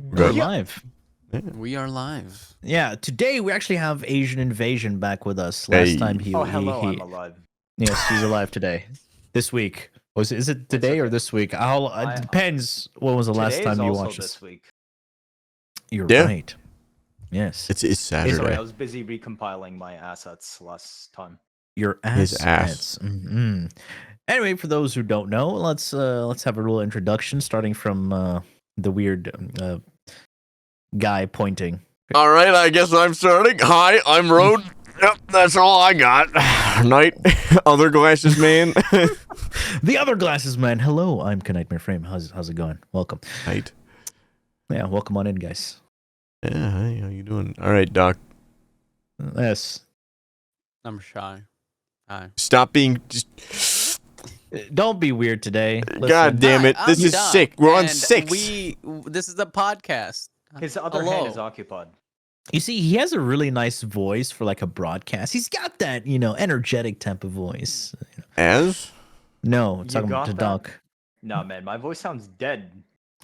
We're live. Yeah. We are live. Yeah, today we actually have Asian Invasion back with us. Hey. Last time he, I'm alive. Yes, he's alive today. This week. Is it today or this week? It depends. When was the last time you watched this week? You're Yeah. right. Yes. It's Saturday. Sorry, I was busy recompiling my assets last time. Your His ass. Mm-hmm. Anyway, for those who don't know, let's have a little introduction starting from the weird guy pointing. All right, I guess I'm starting. Hi, I'm Road. Yep, that's all I got. Night, other glasses man. The other glasses man. Hello, I'm KnightmareFrame. How's it going? Welcome. Night. Yeah, welcome on in, guys. Yeah, hi, how you doing? All right, Doc. Yes. I'm shy. Hi. Stop being just. Don't be weird today. God damn it! Hi, This I'm is Doc, sick. We're on and 6. This is a podcast. His other hand is occupied. You see, he has a really nice voice for like a broadcast. He's got that, energetic type of voice. As? No, You talking got to that? Doc. No, man, my voice sounds dead.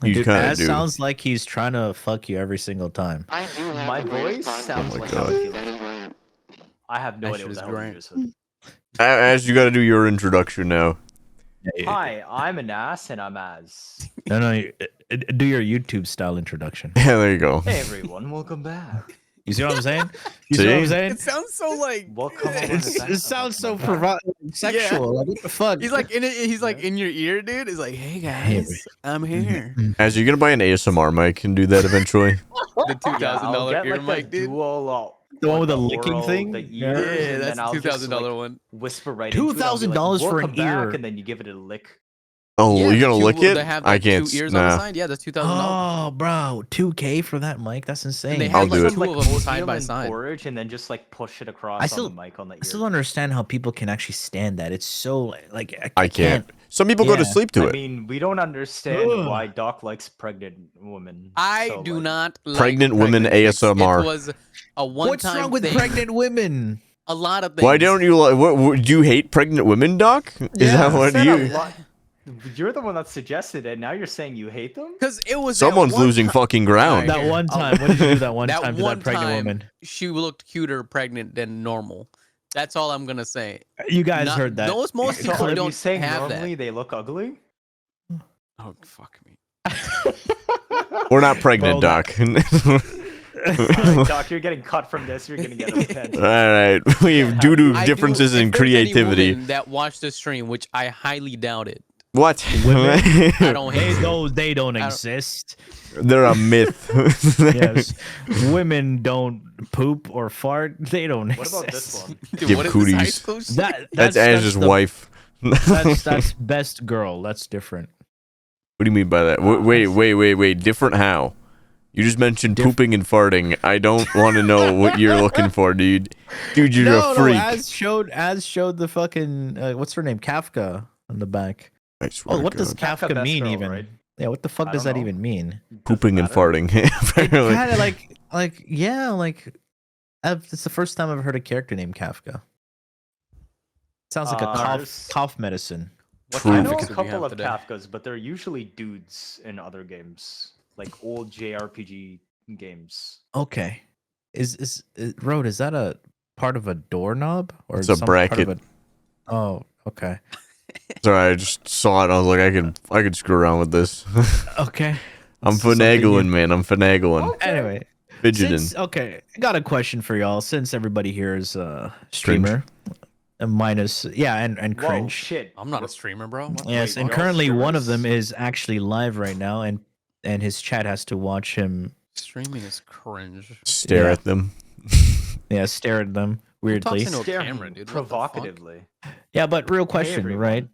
You Dude, kinda Az do. sounds like he's trying to fuck you every single time. My voice sounds my like God. how it feels. I have no That idea shit what is the hell you great. just said. As you got to do your introduction now. Hi, I'm an ass and I'm Az. No, do your YouTube style introduction. Yeah, there you go. Hey everyone, welcome back. You see what I'm saying? You see what I'm See? saying? It sounds so like. Welcome on It sounds so sexual. Like, what the fuck? He's like in it. He's like in your ear, dude. He's like, hey guys, I'm here. As you're gonna buy an ASMR mic and do that eventually. The $2,000 ear mic, dude. The one with the the licking oral, thing? the Yeah. ears, Yeah, and that's then I'll the just, $2,000 like, one. Whisper right into it. I'll be like, $2,000 for "Welcome an ear." back," and then you give it a lick. Oh, Yeah, you're gonna the lick two- it? They have I like can't. 2 ears on the Nah. side. Yeah, that's $2,000. Oh, bro, $2K for that mic? That's insane. they I'll have do like it. 2 of them side by and side. porridge, and then just like push it across I still- on the mic on the ear. I still don't understand how people can actually stand that. It's so like I can't. Some people go to Yeah. sleep to I it. mean, we don't understand Ugh. why Doc likes pregnant women. I so, do like, not like Pregnant women chicks. ASMR. It was a one-time What's wrong with thing. pregnant women? A lot of things. Why don't you like? What do you hate pregnant women, Doc? Is Yeah, that what said a you? lot- You're the one that suggested it. Now you're saying you hate them? Because it was Someone's that one losing ti- fucking ground. That one time. What did you do that one That time to one that pregnant time- woman? She looked cuter pregnant than normal. That's all I'm gonna say. You guys Not- heard that. Most So people are you don't saying have normally that. they look ugly? Oh fuck me. We're not pregnant, Well, Doc. Alright, Doc, you're getting cut from this. You're gonna get a pen. All right, we have due to I differences do, in if there's any creativity. woman that watched the stream, which I highly doubt it. What? I don't hate it. They don't I don't- exist. They're a myth. Yes. Women don't poop or fart. They don't What exist. about this one? Dude, Give what is cooties. this high school shit? That's Ash's the- wife. That's best girl. That's different. What do you mean by that? Wait. Different how? You just mentioned pooping and farting. I don't want to know what you're looking for, dude. Dude, you're a freak. No, as showed the fucking what's her name? Kafka on the back. I swear Oh, to what does God. Kafka best mean girl, even? right? Yeah, what the fuck I does don't that know. even mean? Pooping and Doesn't matter. farting? Apparently. Kind of like yeah, like it's the first time I've heard a character named Kafka. Sounds like a there's- cough medicine. What True. I kind know of a fix do we couple have of today? Kafkas, but they're usually dudes in other games, like old JRPG games. Okay, is Road? Is that a part of a doorknob or It's a some part of bracket. Oh, okay, Sorry, I just saw it. And I was like, I could screw around with this. okay. I'm This is something finagling, new. man. I'm finagling, Anyway, fidgeting. okay, I got a question for y'all. Since everybody here is a streamer, minus and Whoa, cringe. shit! I'm not a streamer, bro. What? Yes, Wait, and you're all currently one of them streamers? is actually live right now, and his chat has to watch him. Streaming is cringe. Stare Yeah. at them. Yeah, stare at them Who talks weirdly. into a Stare camera, me dude. What the fuck? provocatively. Yeah, but real question, everyone. right?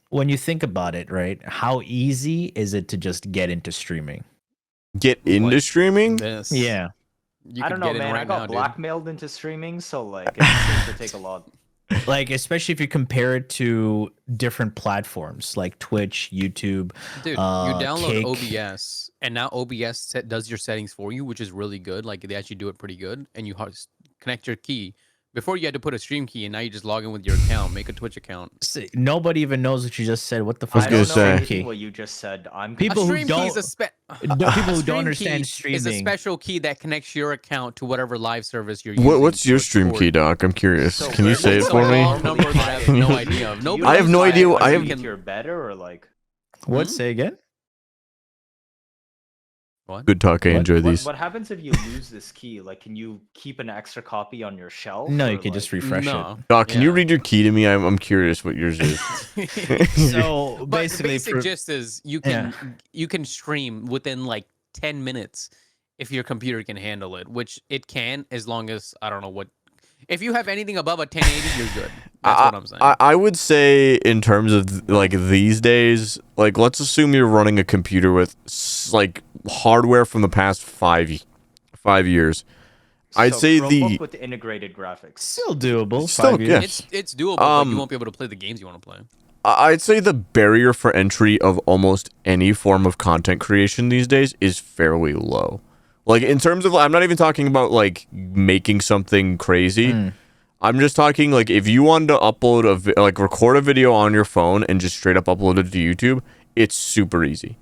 When you think about it, right? How easy is it to just get into streaming? Get into Like streaming? This. Yeah. You I could don't know, get in man. right I got now, dude. blackmailed into streaming, so like it seems to take a lot. Like, especially if you compare it to different platforms like Twitch, YouTube. Dude, you download OBS, and now OBS does your settings for you, which is really good. Like they actually do it pretty good, and you connect your key, Before you had to put a stream key, and now you just log in with your account, make a Twitch account. See, nobody even knows what you just said. What the I was fuck gonna is say- stream anything key? what you just said. I'm People a who stream key don't- is a People who stream don't understand key streaming. is a special key that connects your account to whatever live service you're using. What's your to stream record. key, Doc? I'm curious. So Can you where say it do It's a for long me? number that I have no idea of. Nobody I have no knows idea. why I you have- can- You're better or like. What? Say again? What? Good talk. I enjoy these. What happens if you lose this key? Like, can you keep an extra copy on your shelf? No, or, you can just like- refresh No. Doc, can you Yeah. read your key to me? I'm curious what yours is. it. So But basically, the basic for, gist is you can stream within like 10 minutes if your computer can handle it, which it can as long as I don't know what. If you have anything above a 1080, you're good. That's what I'm saying. I would say in terms of like these days, like let's assume you're running a computer with like hardware from the past 5 years. I'd So say Chromebook with integrated graphics. still doable. Still, 5 years. yeah. It's doable, but you won't be able to play the games you want to play. I'd say the barrier for entry of almost any form of content creation these days is fairly low. Like in terms of, I'm not even talking about like making something crazy. I'm just talking like if you wanted to upload like record a video on your phone and just straight up upload it to YouTube, it's super easy.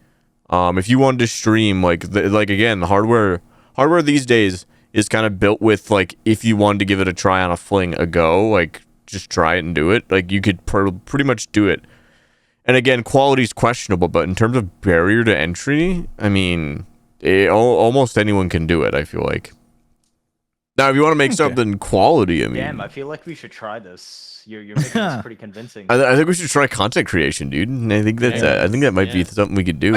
If you wanted to stream like again, the hardware these days is kind of built with like if you wanted to give it a try on a fling a go, like just try it and do it. Like you could pretty much do it. And again, quality is questionable, but in terms of barrier to entry, I mean, almost anyone can do it. I feel like. Now, if you want to make something quality, I mean, Damn, I feel like we should try this. You're making this pretty convincing. I think we should try content creation, dude. And I think that's I think that might be Yeah. something we could do.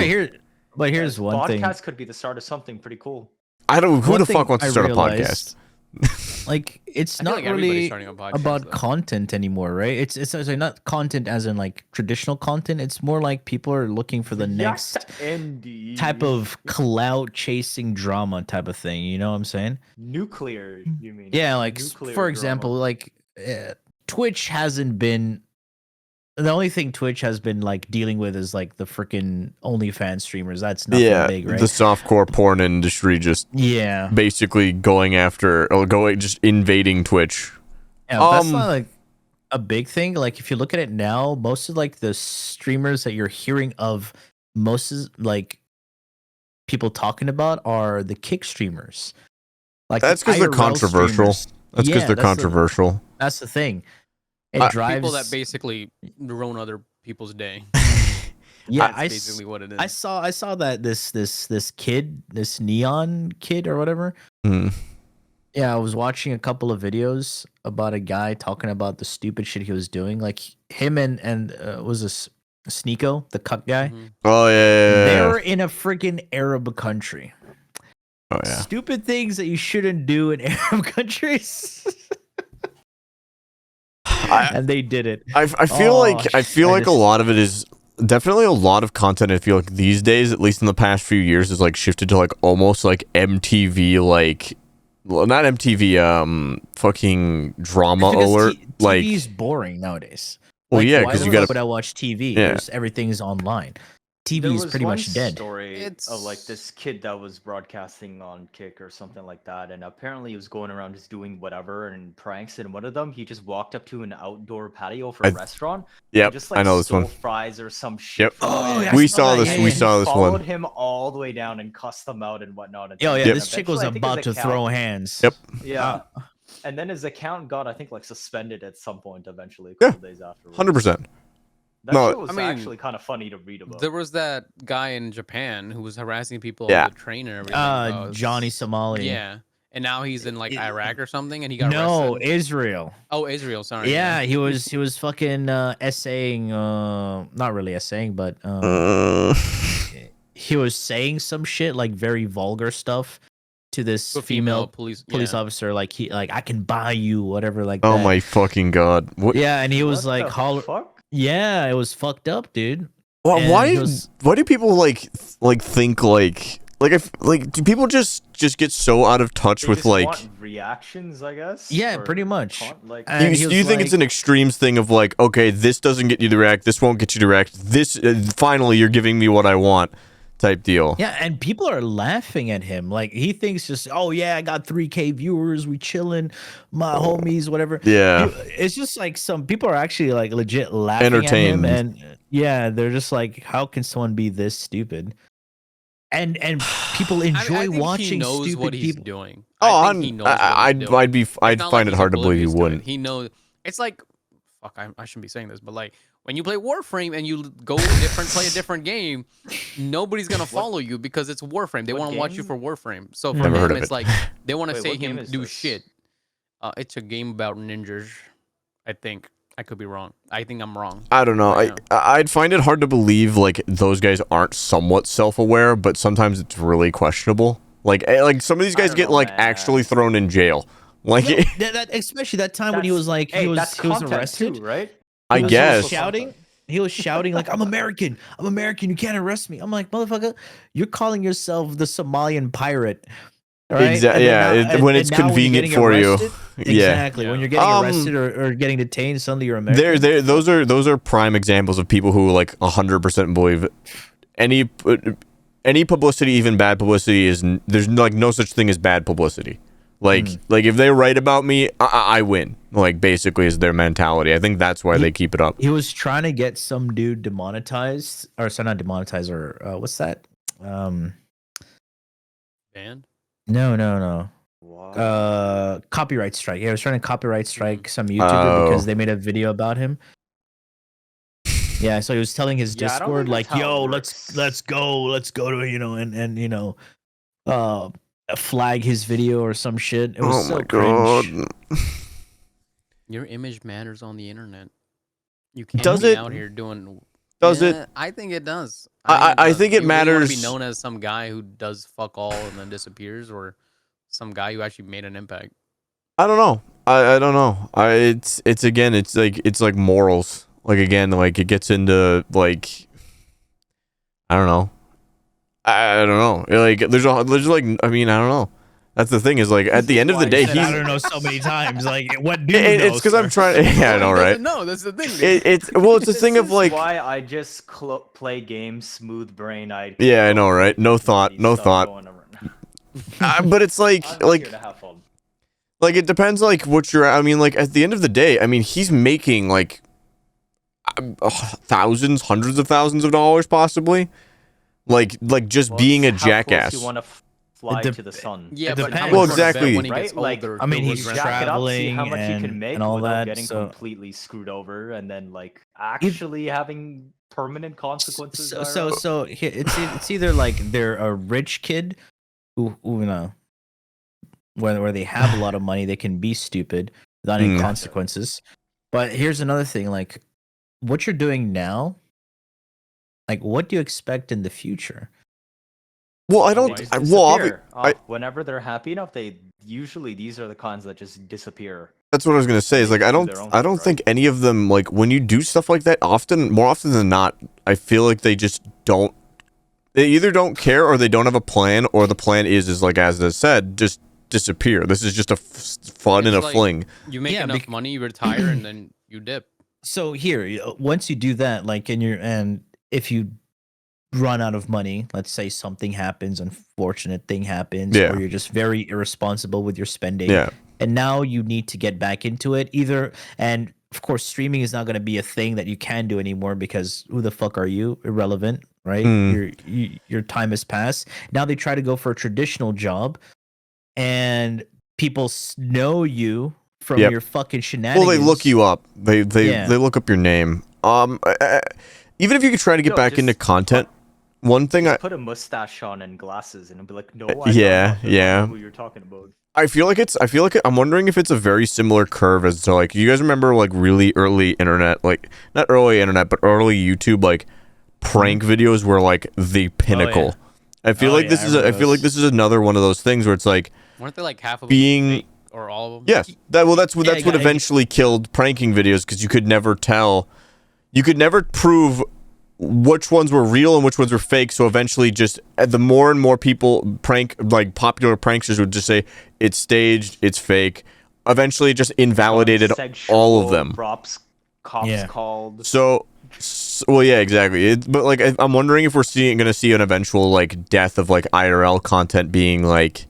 But here's one thing. Podcast could be the start of something pretty cool. I don't. Who One the thing fuck wants to I start realized, a podcast? Like it's I feel not like everybody's really starting a podcast, about though. content anymore, right? It's actually not content as in like traditional content. It's more like people are looking for the next Andy. type of clout chasing drama type of thing. You know what I'm saying? Nuclear, you mean? Yeah, like Nuclear for example, drama. like Twitch hasn't been. The only thing Twitch has been like dealing with is like the freaking OnlyFans streamers. That's nothing Yeah, big, right? the softcore porn industry just Yeah. basically going after or just invading Twitch. Yeah, but that's not like a big thing. Like if you look at it now, most of like the streamers that you're hearing of, most is like people talking about are the kick streamers. Like That's because they're IRL controversial. streamers. That's because Yeah, they're that's the- controversial. That's the thing. It I- drives People that basically ruin other people's day. Yeah, That's basically what it is. I saw that this kid, this neon kid or whatever. Mm. Yeah, I was watching a couple of videos about a guy talking about the stupid shit he was doing. Like him and was this Sneeko, the cuck guy. Mhm. Oh yeah. They're in a freaking Arab country. Oh yeah. Stupid things that you shouldn't do in Arab countries. And they did it. I feel Oh, like I feel I like a just- lot of it is definitely a lot of content. I feel like these days, at least in the past few years, is like shifted to like almost like MTV, like well, not MTV, fucking drama Because alert. Like, TV's boring nowadays. well, Like, yeah, why because the you fuck got would I watch TV? Yeah. There's everything's online. TV There is was pretty one much dead. story of like this kid that was broadcasting on Kick or something like that, and apparently he was going around just doing whatever and pranks. And one of them, he just walked up to an outdoor patio for a restaurant. and Yep, just like I know this stole one. fries or some shit. Yep. from Oh, it. yeah, I We saw saw that, this. yeah, We yeah. saw this Followed one. him all the way down and cussed them out and whatnot. And Oh yeah, then this chick was eventually, I think about to his throw account- hands. Yep. Yeah. And then his account got, I think, like suspended at some point eventually, a Yeah, couple days afterwards. 100%. That No, shit was I mean, actually kind of funny to read about. There was that guy in Japan who was harassing people Yeah. on the train and everything. Johnny Somali. Yeah. And now he's in like Iraq or something and he got No, arrested. Israel. Oh, Israel, sorry. Yeah, he was fucking essaying, not really essaying, but he was saying some shit like very vulgar stuff to this To a female police police yeah. officer. Like I can buy you whatever like Oh that. my fucking god! What? Yeah, and he was What like the holler. fuck? Yeah, it was fucked up, dude. Well, And why? he was- Why do people like think like if like do people just get so out of touch They with just like? want reactions, I guess. Yeah, or pretty much. like, Do And he you, was do you think it's like- an extremes thing of like, okay, this doesn't get you to react, this won't get you to react, this finally you're giving me what I want, type deal. Yeah, and people are laughing at him. Like he thinks just, oh yeah, I got 3K viewers, we chilling, my homies, whatever. Yeah. It's just like some people are actually like legit laughing Entertained. at him, and yeah, they're just like, how can someone be this stupid? And people enjoy I think watching he knows stupid what he's people. doing. Oh, I think he knows what he's doing. I'd It's find not like it he's hard to believe he oblivious to it. wouldn't. He knows. It's like, fuck, I shouldn't be saying this, but like when you play Warframe and you go play a different game, nobody's gonna follow you because it's Warframe. They want to watch you for Warframe. So for Never heard him, of it's it. like they want to Wait, say what game him is do this? shit. It's a game about ninjas. I think I could be wrong. I think I'm wrong. I don't know. Right now. I'd find it hard to believe like those guys aren't somewhat self-aware, but sometimes it's really questionable. Like some of these guys don't get know, like man. actually thrown in jail. Like No, especially that time when he was like, he was content arrested. too, right? I He was guess. shouting. He was shouting like, "I'm American! I'm American! You can't arrest me!" I'm like, motherfucker, you're calling yourself the Somalian pirate, all right? Exactly. Yeah. When it's now you're convenient getting for you. arrested- Yeah. Exactly. When you're getting arrested or getting detained, suddenly you're American. Those are prime examples of people who like 100% believe any publicity, even bad publicity, there's like no such thing as bad publicity. Like if they write about me, I win. Like basically is their mentality. I think that's why they keep it up. He was trying to get some dude demonetized, or sorry, not demonetized, or what's that? Banned? No. Wow. Copyright strike. Yeah, I was trying to copyright strike some YouTuber because they made a video about him. Yeah, so he was telling his Yeah, I don't Discord think like, that's how it "Yo, works. let's go to flag his video or some shit." It was Oh so my god. cringe. Your image matters on the internet. You can't Does be it? out here doing. Does Yeah, it? I think it does. I think it You really wanna matters. be known as some guy who does fuck all and then disappears, or some guy who actually made an impact. I don't know. I don't know. It's again, it's like morals. Like again, like it gets into like I don't know. I don't know. Like there's like I mean I don't know. That's the thing is like at the end of the day I he's. don't know so many times. Like, what do you know? It's because I'm trying. Yeah, I know, right? No, that's the thing. It's the thing of like. Why I just play games smooth brain. Yeah, I know, right? No thought. But it's like to have fun. like it depends like what you're. I mean, like at the end of the day, I mean he's making like thousands, hundreds of thousands of dollars possibly. Like just Well, being a it's how close jackass. You want to fly to the sun? Yeah, It but how depends. much Well, would I bet exactly. when he Right? gets Like, older, I mean, he'll he's regret jack it up, see how traveling much you can and make all without that, getting so- completely screwed over, and then like actually having permanent consequences. It's either like they're a rich kid who you know where they have a lot of money, they can be stupid without any consequences. But here's another thing, like what you're doing now, like what do you expect in the future? Well, I They don't. just Well, disappear. I- whenever they're happy enough, these are the cons that just disappear. that's what I was gonna say. Is like They I do don't. their own I don't thing, think any of them like when you do stuff like that. More often than not, I feel like they just don't. They either don't care or they don't have a plan, or the plan is like Azna said, just disappear. This is just a fun and a It's like- fling. You make Yeah, enough money, you retire, and then you dip. So here, once you do that, like and if you run out of money, let's say something happens, unfortunate thing happens, Yeah. or you're just very irresponsible with your spending, Yeah. and now you need to get back into it and of course streaming is not going to be a thing that you can do anymore because who the fuck are you? Irrelevant, right? Your time has passed. Now they try to go for a traditional job and people know you from Yep. your fucking shenanigans. Well, they look you up. They Yeah. look up your name. Even if you could try to get Yo, back into just content, one thing Put a mustache on and glasses, and be like, "No, I yeah, don't yeah. know who you're talking about." I feel like I'm wondering if it's a very similar curve as to like you guys remember like really early internet, like not early internet but early YouTube like prank videos were like the pinnacle. I feel like this is I feel like this is another one of those things where it's like Weren't they like half of Being- them fake, or all of them? yes, that's what Yeah, eventually killed pranking videos because you could never prove which ones were real and which ones were fake. So eventually, just the more and more people popular pranksters would just say it's staged, it's fake. Eventually, it just invalidated all of them. Props, cops Yeah. called. So Well, yeah, exactly. But like, I'm wondering if we're gonna see an eventual like death of like IRL content being like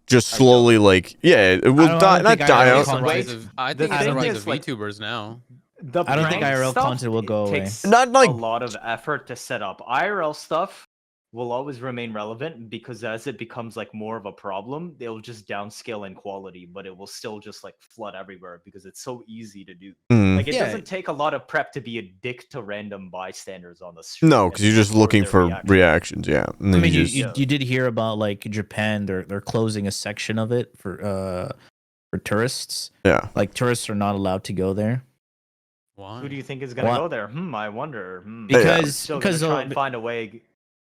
just slowly like it will die, not die out. I think it's the rise of like, VTubers now. I don't think IRL content will go away. Takes Not like a lot of effort to set up. IRL stuff will always remain relevant because as it becomes like more of a problem, they'll just downscale in quality, but it will still just like flood everywhere because it's so easy to do. Like it doesn't take a lot of prep to be a dick to random bystanders on the street. No, because you're just looking for reactions. Yeah, I mean, you did hear about like Japan. They're closing a section of it for tourists. Yeah, like tourists are not allowed to go there. Why? Who do you think is gonna go there? I wonder. Because try and find a way.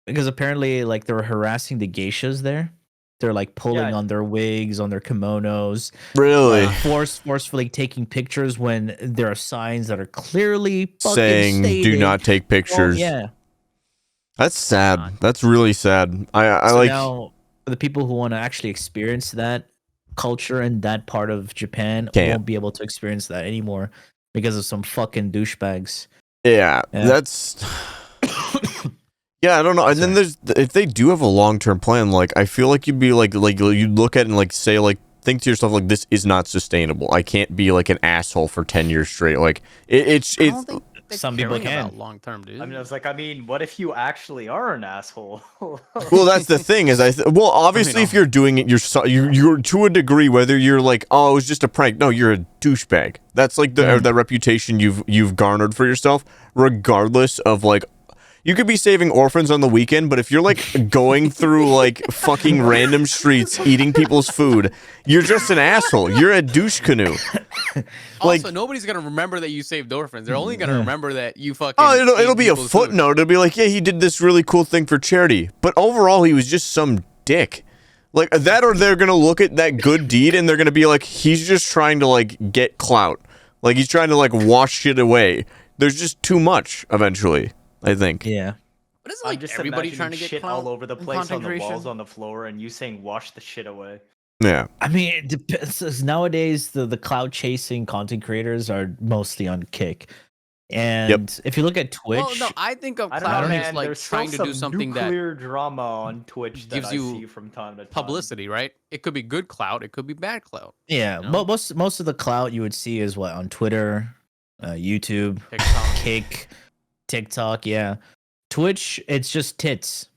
Because apparently, like they were harassing the geishas there. They're like pulling on their wigs, on their kimonos. Really? Forcefully taking pictures when there are signs that are clearly saying "Do not take pictures." Yeah, that's sad. That's really sad. I like now the people who want to actually experience that culture and that part of Japan won't be able to experience that anymore because of some fucking douchebags. Yeah. That's. Yeah, I don't know. And then if they do have a long-term plan, like I feel like you'd be like you'd look at it and like say like think to yourself like this is not sustainable. I can't be like an asshole for 10 years straight. Like it's some people can long term, dude. I mean, I was like, what if you actually are an asshole? Well, that's the thing is obviously if you're doing it, you're to a degree, whether you're like, oh, it was just a prank. No, you're a douchebag. That's like the reputation you've garnered for yourself, regardless of like. You could be saving orphans on the weekend, but if you're like going through like fucking random streets eating people's food, you're just an asshole. You're a douche canoe. Like, also, nobody's gonna remember that you saved orphans. They're only gonna remember that you fucking. Oh, it'll be a footnote. It'll be like, yeah, he did this really cool thing for charity, but overall, he was just some dick. Like that, or they're gonna look at that good deed and they're gonna be like, he's just trying to like get clout. Like he's trying to like wash shit away. There's just too much eventually. I think. Yeah. But isn't like everybody trying to get shit all over the place on the walls, on the floor, and you saying wash the shit away? Yeah. I mean, it depends. Nowadays, the cloud chasing content creators are mostly on Kick. And if you look at Twitch, well, no, I think of cloud as like trying to do something that nuclear drama on Twitch that gives you I see from time to time. Publicity, right? It could be good clout, it could be bad clout. Yeah, you know? most of the clout you would see is what on Twitter, YouTube, TikTok. Kick. TikTok, yeah. Twitch, it's just tits.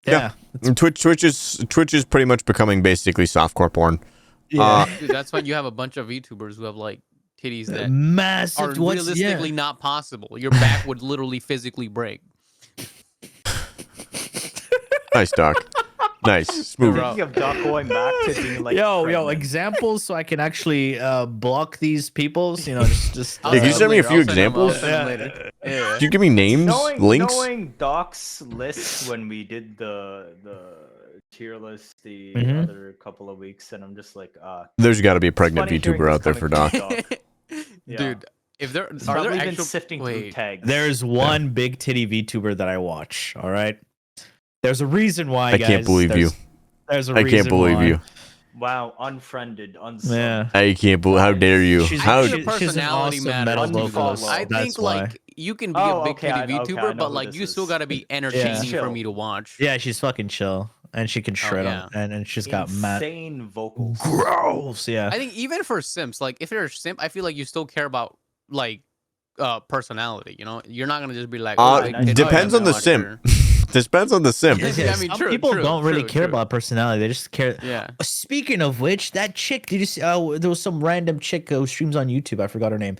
Yeah. Twitch is pretty much becoming basically softcore porn. Yeah. Dude, that's why you have a bunch of VTubers who have like titties that massive are realistically not possible. Your back would literally physically break. Nice, Doc. Nice. Smooth. Speaking of Doc going back to being like yo, examples so I can actually block these peoples. You know, just can you send me a few examples? Yeah. Can you give me names, links? Knowing Doc's lists when we did the tier list the other couple of weeks, and I'm just like, there's got to be a pregnant VTuber out there for Doc. Dude, if there are there actual sifting through tags. There's one big titty VTuber that I watch. All right. There's a reason why, guys. I can't believe you. There's a reason I can't believe you. Wow, unfriended, unsubbed. Yeah. I can't believe. How dare you? She's an awesome metal vocalist. I think like you can be a big titty VTuber, but like you still gotta be entertaining for me to watch. Yeah, she's fucking chill, and she can shred them, and she's got insane vocals. Gross. Yeah. I think even for simps, like if you're a simp, I feel like you still care about like personality. You know, you're not gonna just be like. Depends on the simp. Depends on the simp. Yeah, I mean, people don't really care about personality. They just care. Yeah. Speaking of which, that chick, did you see? There was some random chick who streams on YouTube. I forgot her name,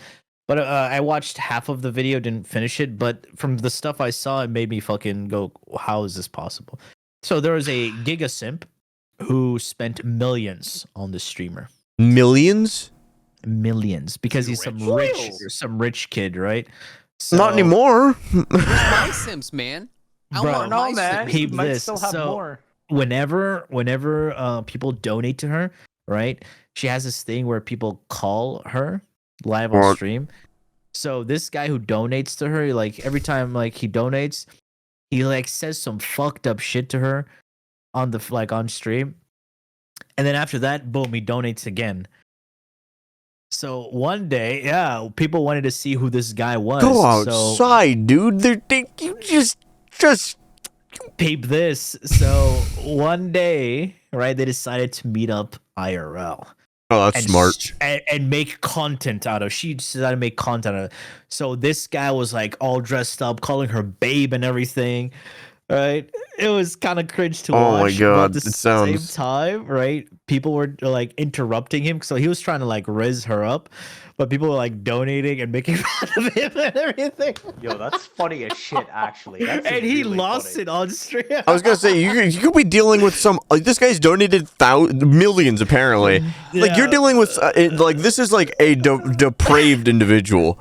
but I watched half of the video, didn't finish it. But from the stuff I saw, it made me fucking go, "How is this possible?" So there was a Giga simp who spent millions on this streamer. Millions because he's some rich kid, right? So, not anymore. My simps, man. Bro, no, man. He might still have more. Whenever people donate to her, right? She has this thing where people call her live on stream. So this guy who donates to her, like every time like he donates, he like says some fucked up shit to her on the on stream. And then after that, boom, he donates again. So one day, yeah, people wanted to see who this guy was. Go So outside, dude. You just. peep this. So one day, right, they decided to meet up IRL. Oh, that's smart. And make content out of. She decided to make content out of. So this guy was like all dressed up, calling her babe and everything. Right, it was kind of cringe to Oh my watch. But God, at the it sounds- same time, right, people were like interrupting him, so he was trying to like raise her up, but people were like donating and making fun of him and everything. Yo, that's funny as shit, actually. That's And he really lost funny. it on stream. I was gonna say you could be dealing with some. Like, this guy's donated millions apparently. Like you're Yeah. dealing with like this is like a depraved individual.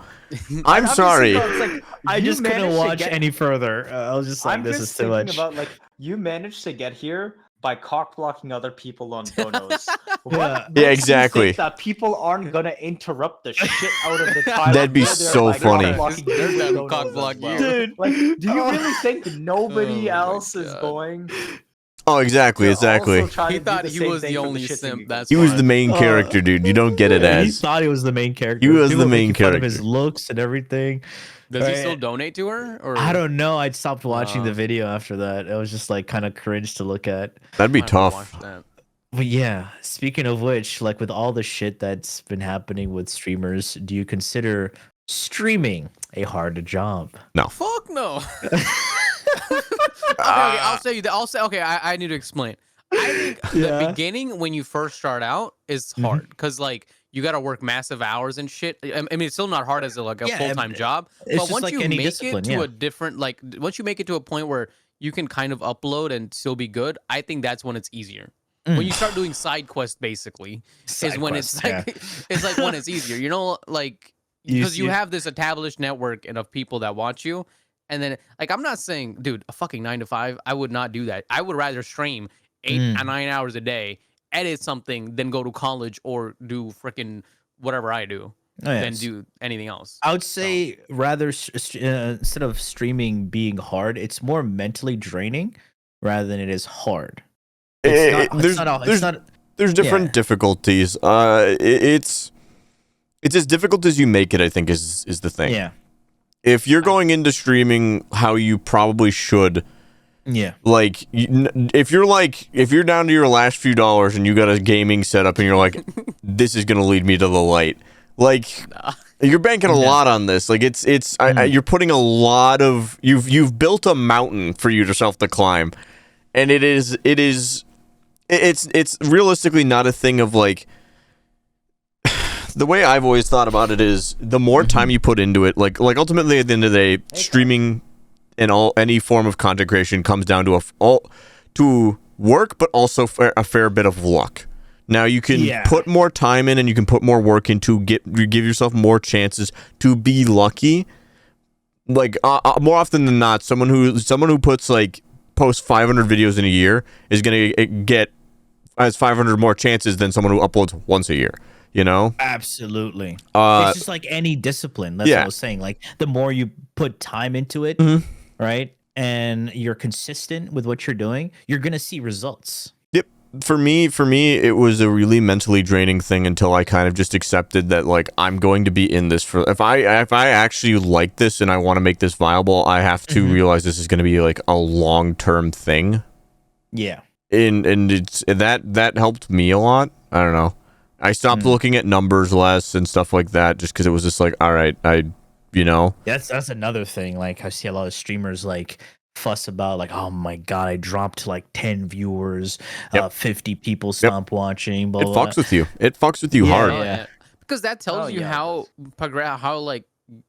I'm sorry. It's like, I you just couldn't managed to watch get- any further. I was just like, I'm this just is too thinking much. about like you managed to get here by cock blocking other people on donos. What Yeah. makes you exactly. think that people aren't gonna interrupt the shit out of the time? That'd be where they're, so like, funny. cock-blocking They're people's them donos cock-block as well. you. Dude. Like, do you Oh. really think nobody Oh my else is God. going? Oh, exactly, to exactly. also try He to do thought the he same was thing the for only shits and simp, giggles? that's He was the why. main character, dude. You don't get it He as. thought he was the main character. He was People the were main making fun of his character. looks and everything. Does he Right. still donate to her? Or I don't know. I stopped watching the Oh. video after that. It was just like kind of cringe to look at. That'd be Might have to tough. watch that. But yeah, speaking of which, like with all the shit that's been happening with streamers, do you consider streaming a hard job? Fuck no. Okay, I'll say you. I'll say. Okay, I need to explain. I think Yeah. the beginning when you first start out is hard because like you got to work massive hours and shit. I mean, it's still not hard as like a Yeah, full time job, it's but just once like you any make discipline, it to yeah. a different like once you make it to a point where you can kind of upload and still be good, I think that's when it's easier. When you start doing side quests, basically, is when it's like it's like when it's easier. You know, like because you have this established network and of people that watch you. And then, like, I'm not saying, dude, a fucking 9 to 5. I would not do that. I would rather stream 8 or 9 hours a day, edit something, than go to college or do freaking whatever I do, than do anything else. I would say rather instead of streaming being hard, it's more mentally draining rather than it is hard. There's different difficulties. It's as difficult as you make it, I think, is the thing. Yeah. If you're going into streaming how you probably should, Yeah. like if you're down to your last few dollars and you got a gaming setup and you're like, this is gonna lead me to the light, like you're banking a lot on this. Like you're putting a lot of you've built a mountain for yourself to climb, and it's realistically not a thing of like. The way I've always thought about it is the more time you put into it, like ultimately at the end of the day, streaming and any form of content creation comes down to to work, but also a fair bit of luck. Now you can put more time in and you can put more work into give yourself more chances to be lucky. Like more often than not, someone who posts 500 videos in a year is gonna has 500 more chances than someone who uploads once a year. You know? Absolutely. It's just like any discipline. That's what I was saying. Like the more you put time into it, right? And you're consistent with what you're doing, you're gonna see results. Yep. For me, it was a really mentally draining thing until I kind of just accepted that like I'm going to be in this for if I actually like this and I want to make this viable, I have to realize this is gonna be like a long-term thing. Yeah. And it's that helped me a lot. I don't know. I stopped looking at numbers less and stuff like that just because it was just like, all right, That's another thing. Like I see a lot of streamers like fuss about like, oh my god, I dropped like 10 viewers, 50 people stopped watching. Blah, it fucks with you. It fucks with you hard. Yeah. Because that tells you how like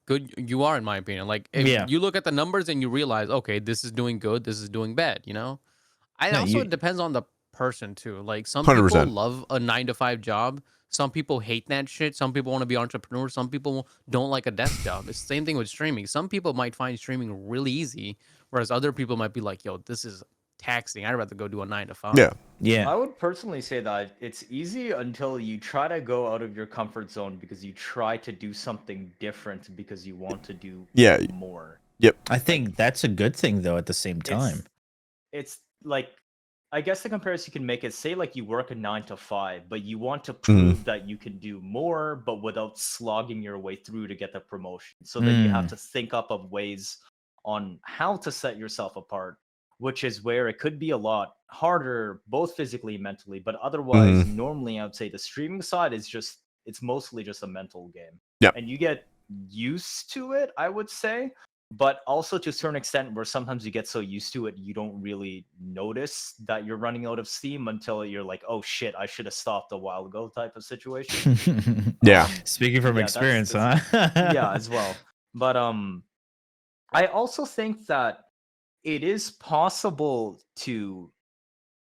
good you are, in my opinion. Like if you look at the numbers and you realize, okay, this is doing good, this is doing bad. You know, it depends on the person too. Like some 100%. people love a 9 to 5 job. Some people hate that shit. Some people want to be entrepreneurs. Some people don't like a desk job. It's the same thing with streaming. Some people might find streaming really easy, whereas other people might be like, yo, this is taxing. I'd rather go do a 9 to 5. Yeah. I would personally say that it's easy until you try to go out of your comfort zone because you try to do something different because you want to do more. Yep. I think that's a good thing though at the same time. It's like I guess the comparison you can make is, say like you work a 9 to 5, but you want to Mm-hmm. prove that you can do more, but without slogging your way through to get the promotion. So then you have to think up of ways on how to set yourself apart, which is where it could be a lot harder, both physically and mentally. But otherwise, normally I would say the streaming side is it's mostly just a mental game. Yep. And you get used to it, I would say. But also to a certain extent where sometimes you get so used to it, you don't really notice that you're running out of steam until you're like, oh shit, I should have stopped a while ago type of situation. Yeah. Speaking from experience, huh? Yeah, as well. But I also think that it is possible to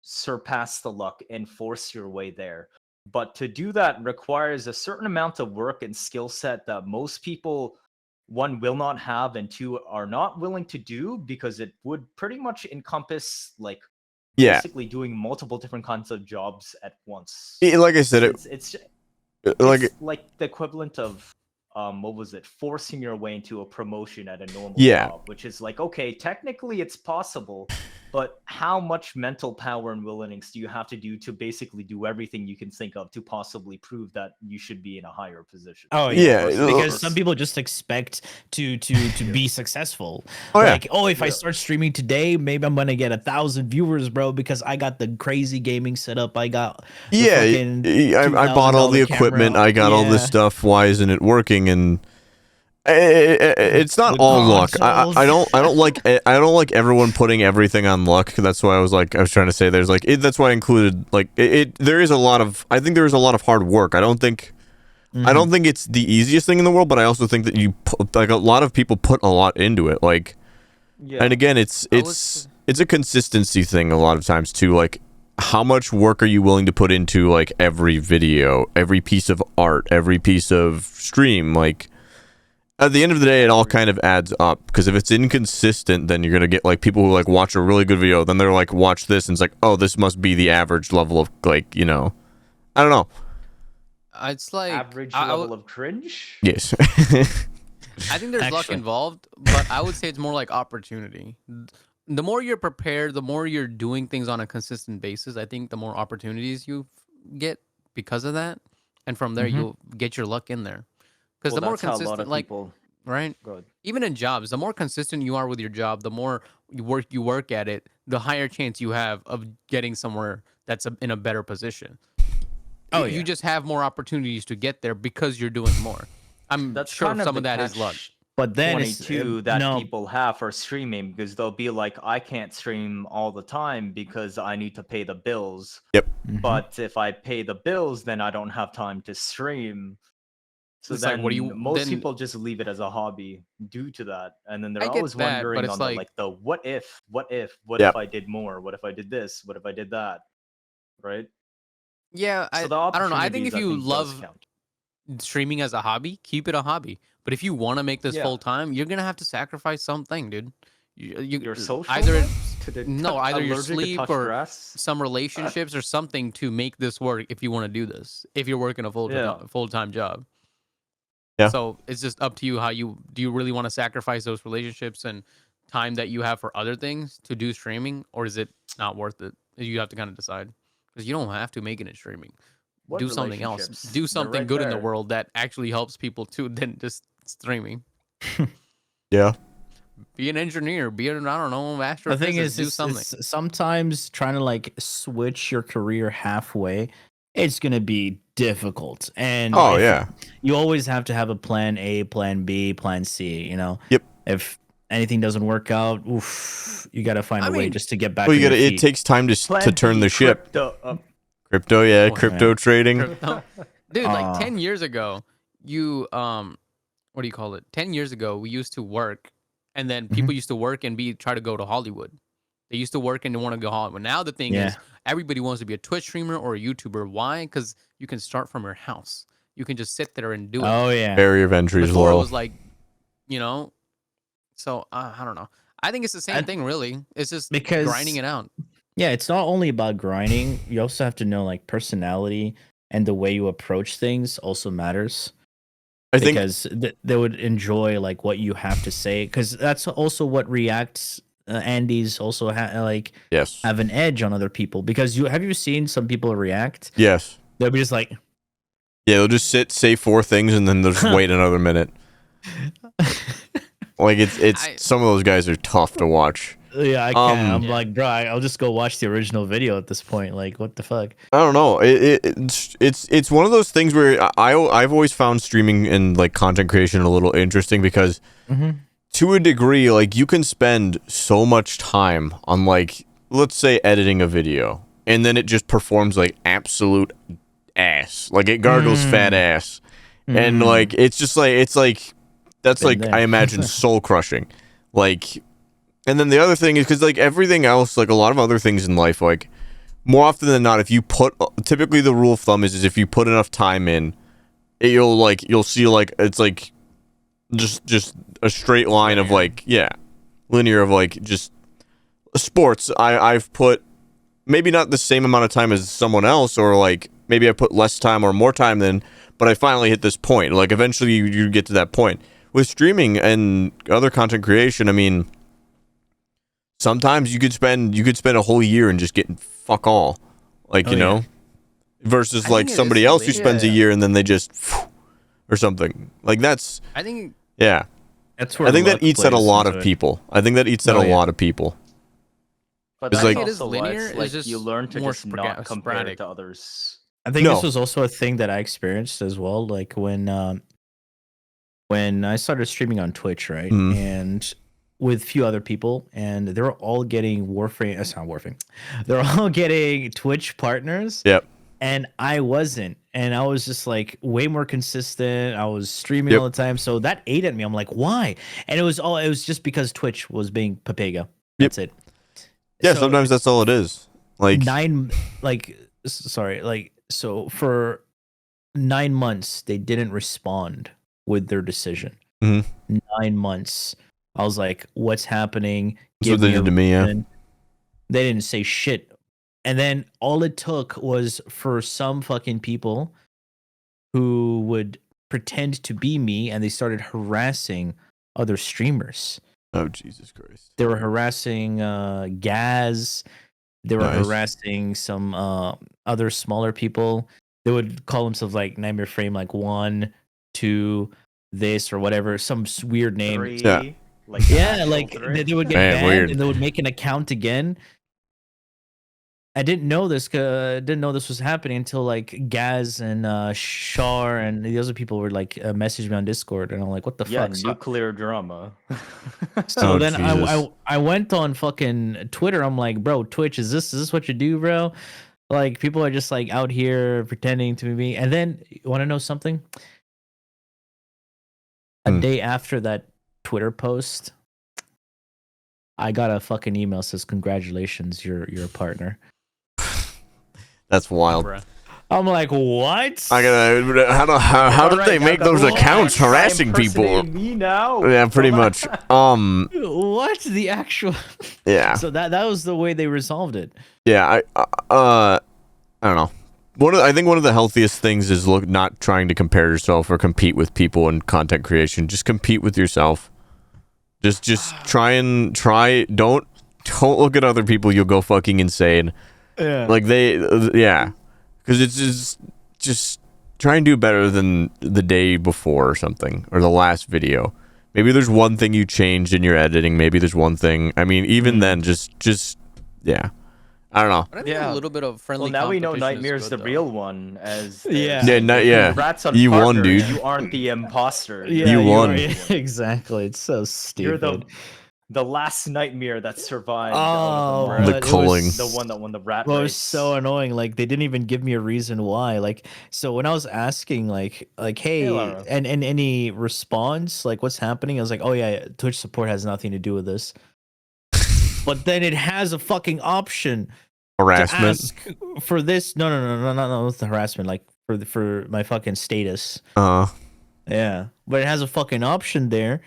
surpass the luck and force your way there. But to do that requires a certain amount of work and skill set that most people, one, will not have, and two, are not willing to do, because it would pretty much encompass like basically doing multiple different kinds of jobs at once. Like I said, It's like the equivalent of what was it, forcing your way into a promotion at a normal Yeah. job, which is like, okay, technically it's possible, but how much mental power and willingness do you have to do to basically do everything you can think of to possibly prove that you should be in a higher position? Oh Yeah, yeah, because some people just expect to be successful. Oh, yeah. Like, oh, if I start streaming today, maybe I'm gonna get 1,000 viewers, bro, because I got the crazy gaming setup. I got I bought all the equipment. I got all this stuff. Why isn't it working? And it's not With all luck. consoles. I don't like everyone putting everything on luck. That's why I was trying to say there's like that's why I included there is a lot of, I think there is a lot of hard work. I don't think it's the easiest thing in the world, but I also think that a lot of people put a lot into it. Like, and again, it's a consistency thing a lot of times too. Like, how much work are you willing to put into like every video, every piece of art, every piece of stream? Like, at the end of the day, it all kind of adds up, because if it's inconsistent, then you're gonna get like people who like watch a really good video, then they're like, watch this, and it's like, oh, this must be the average level of I don't know. It's like average level of cringe. Yes. I think there's luck involved, but I would say it's more like opportunity. The more you're prepared, the more you're doing things on a consistent basis, I think the more opportunities you get because of that, and from there you'll get your luck in there. Because the more consistent, right? Even in jobs, the more consistent you are with your job, the more you work at it, the higher chance you have of getting somewhere that's in a better position. Oh, you just have more opportunities to get there because you're doing more. That's sure some of that is luck. But then 22 that people have for streaming, because they'll be like, I can't stream all the time because I need to pay the bills. Yep. But if I pay the bills, then I don't have time to stream. So it's then like, most people just leave it as a hobby due to that, and then they're always wondering on the what if I did more, what if I did this, what if I did that, right? Yeah, I don't know. I think if you love streaming as a hobby, keep it a hobby. But if you want to make this full time, you're gonna have to sacrifice something, dude. Your social either your sleep or some relationships or something to make this work. If you want to do this, if you're working a full time job. Yeah. So it's just up to you. Do you really want to sacrifice those relationships and time that you have for other things to do streaming, or is it not worth it? You have to kind of decide, because you don't have to make it in streaming. Do something else. Do something good in the world that actually helps people too, than just streaming. Yeah. Be an engineer. Be an astrophysicist. The thing is, do something. Sometimes trying to like switch your career halfway, it's gonna be difficult. And you always have to have a plan A, plan B, plan C. Yep. If anything doesn't work out, you got to find a way just to get back. Well, it takes time to turn the ship. Crypto trading. Dude, like 10 years ago, what do you call it? 10 years ago, we used to work, and then people used to work and try to go to Hollywood. They used to work and they want to go to Hollywood. Now the thing is, everybody wants to be a Twitch streamer or a YouTuber. Why? Because you can start from your house. You can just sit there and do it. Oh yeah. Barrier of entry is low. Before it was like, so I don't know. I think it's the same thing, really. It's just grinding it out. Yeah, it's not only about grinding. You also have to know like personality, and the way you approach things also matters. I think they would enjoy like what you have to say, because that's also what reacts Andes also like Yes. have an edge on other people because you seen some people react? Yes. They'll be just like, Yeah, they'll just say 4 things and then they'll just wait another minute. Like it's some of those guys are tough to watch. yeah, I can't. I'm Yeah. like, bro, I'll just go watch the original video at this point. Like, what the fuck? I don't know. It's one of those things where I've always found streaming and like content creation a little interesting because to a degree, like you can spend so much time on like let's say editing a video and then it just performs like absolute ass, like it gargles fat ass, and like it's just like that's like I imagine soul crushing, like. And then the other thing is because like everything else, like a lot of other things in life, like more often than not, if you put typically the rule of thumb is if you put enough time in, you'll see like it's like just a straight line of like linear of like just sports. I've put maybe not the same amount of time as someone else, or like maybe I put less time or more time than, but I finally hit this point. Like eventually you get to that point with streaming and other content creation. I mean. Sometimes you could spend a whole year and just getting fuck all, like you know, versus like somebody else who spends a year and then they just or something like that's. I think that's where I think that eats at a lot of people. I think that eats at a lot of people. But it's that's like it is also why linear. it's like It's just you learn to more just not compare sporadic. it to others. I think this was also a thing that I experienced as well. Like when I started streaming on Twitch, right, and with a few other people, and they were all getting Warframe. That's not Warframe. They're all getting Twitch partners. Yep. And I wasn't, and I was just like way more consistent. I was streaming all the time, so that ate at me. I'm like, why? And it was just because Twitch was being Papega. That's it. Yeah, So sometimes that's all it is. Like so for 9 months they didn't respond with their decision. 9 months. I was like, what's happening? That's what they did to me, yeah. They didn't say shit. And then all it took was for some fucking people who would pretend to be me, and they started harassing other streamers. Oh, Jesus Christ. They were harassing Gaz. They were harassing some other smaller people. They would call themselves like KnightmareFrame, like 1, 2, this or whatever, some weird name. 3. Yeah. Like they would get banned weird. and they would make an account again. I didn't know this. Didn't know this was happening until like Gaz and Shar and the other people were like messaged me on Discord, and I'm like, what the fuck? Nuclear drama. So then Jesus. I went on fucking Twitter. I'm like, bro, Twitch, is this what you do, bro? Like people are just like out here pretending to be me. And then you want to know something? A day after that Twitter post, I got a fucking email that says, congratulations, you're a partner. That's wild. Bruh. I'm like, what? I gotta. How did they make those accounts harassing people? Me now. Yeah, pretty much. What the actual? Yeah. So that was the way they resolved it. Yeah. I don't know. I think one of the healthiest things is not trying to compare yourself or compete with people in content creation. Just compete with yourself. Just try. Don't look at other people. You'll go fucking insane. Yeah. Like because it's just try and do better than the day before or something, or the last video. Maybe there's one thing you changed in your editing. Maybe there's one thing. I mean, even then, just yeah. I don't know. But I think a little bit of friendly. Well, now we know competition is Nightmare's good, the though. real one. As Yeah. Rats on You won, partner, dude. You aren't the imposter. Yeah, You won. Exactly. It's so stupid. You're the last Nightmare that survived. Oh, out of the rats. culling. The one that won the rat Well, it race. was so annoying. Like they didn't even give me a reason why. Like so when I was asking like hey, Lara. and any response, like what's happening? I was like, oh yeah, Twitch support has nothing to do with this. But then it has a fucking option Harassment. to ask for this. No, it's the harassment. Like for my fucking status. Yeah, but it has a fucking option there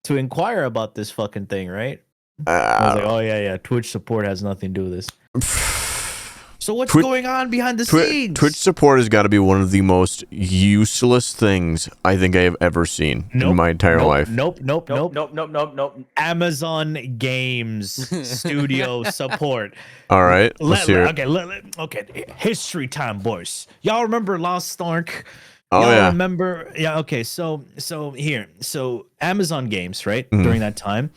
to inquire about this fucking thing, right? I was like, oh yeah, Twitch support has nothing to do with this. So what's Twitch- going on behind the scenes? Twitch support has got to be one of the most useless things I think I have ever seen in my entire life. Nope. Amazon Games Studio support. All right, let's hear it. Okay. History time, boys. Y'all remember Lost Ark? Oh, Y'all yeah. remember? Yeah. Okay. So Amazon Games, right? Mhm. During that time,